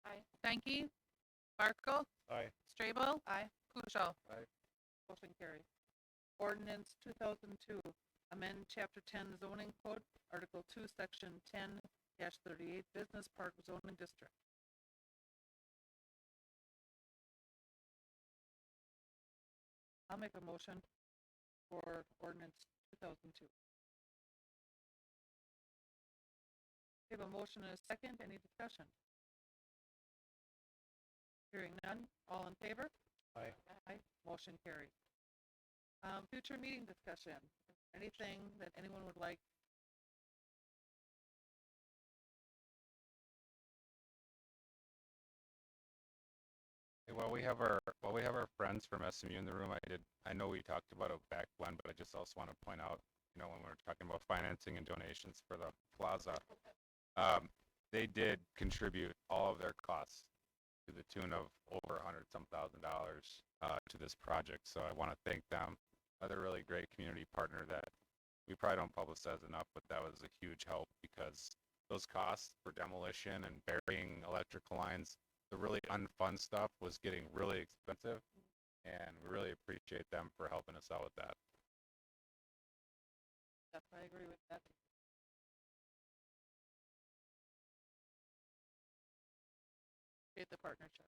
Aye. Stankey? Barkle? Aye. Strabel? Aye. Kujal? Aye. Motion carried. Ordinance 2002, amend Chapter 10 zoning code, Article 2, Section 10-38, Business Park Zoning District. I'll make a motion for ordinance 2002. We have a motion and a second. Any discussion? Hearing none. All in favor? Aye. Aye. Motion carried. Future meeting discussion. Anything that anyone would like? While we have our friends from SMU in the room, I know we talked about it back when, but I just also want to point out, you know, when we're talking about financing and donations for the plaza, they did contribute all of their costs to the tune of over $100,000 to this project. So I want to thank them. They're a really great community partner that we probably don't publicize enough, but that was a huge help because those costs for demolition and burying electrical lines, the really unfun stuff was getting really expensive, and we really appreciate them for helping us out with that. Yep, I agree with that. Appreciate the partnership.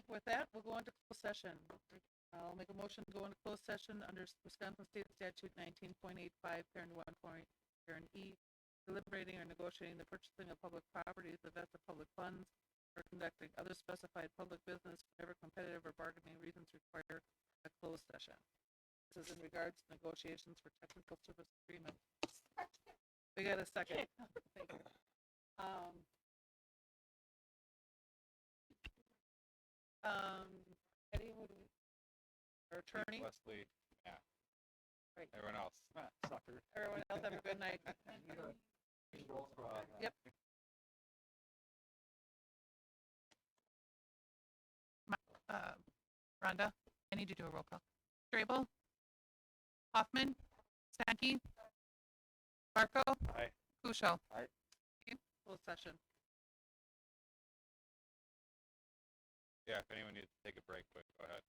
With that, we'll go into closed session. I'll make a motion to go into closed session under Wisconsin State Statute 19.85, parent 1 point, parent E, deliberating or negotiating the purchasing of public properties, the vet of public funds, or conducting other specified public business whenever competitive or bargaining reasons require a closed session. This is in regards to negotiations for technical service agreement. We got a second. Thank you. Eddie, who do we, our attorney? Leslie, yeah. Right. Everyone else. Sucker. Everyone else have a good night. Yep. Rhonda, I need you to do a roll call. Strabel? Hoffman? Stankey? Marco? Aye. Kuschel? Aye. Okay, closed session. Yeah, if anyone needs to take a break, but go ahead.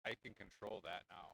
I can control that now.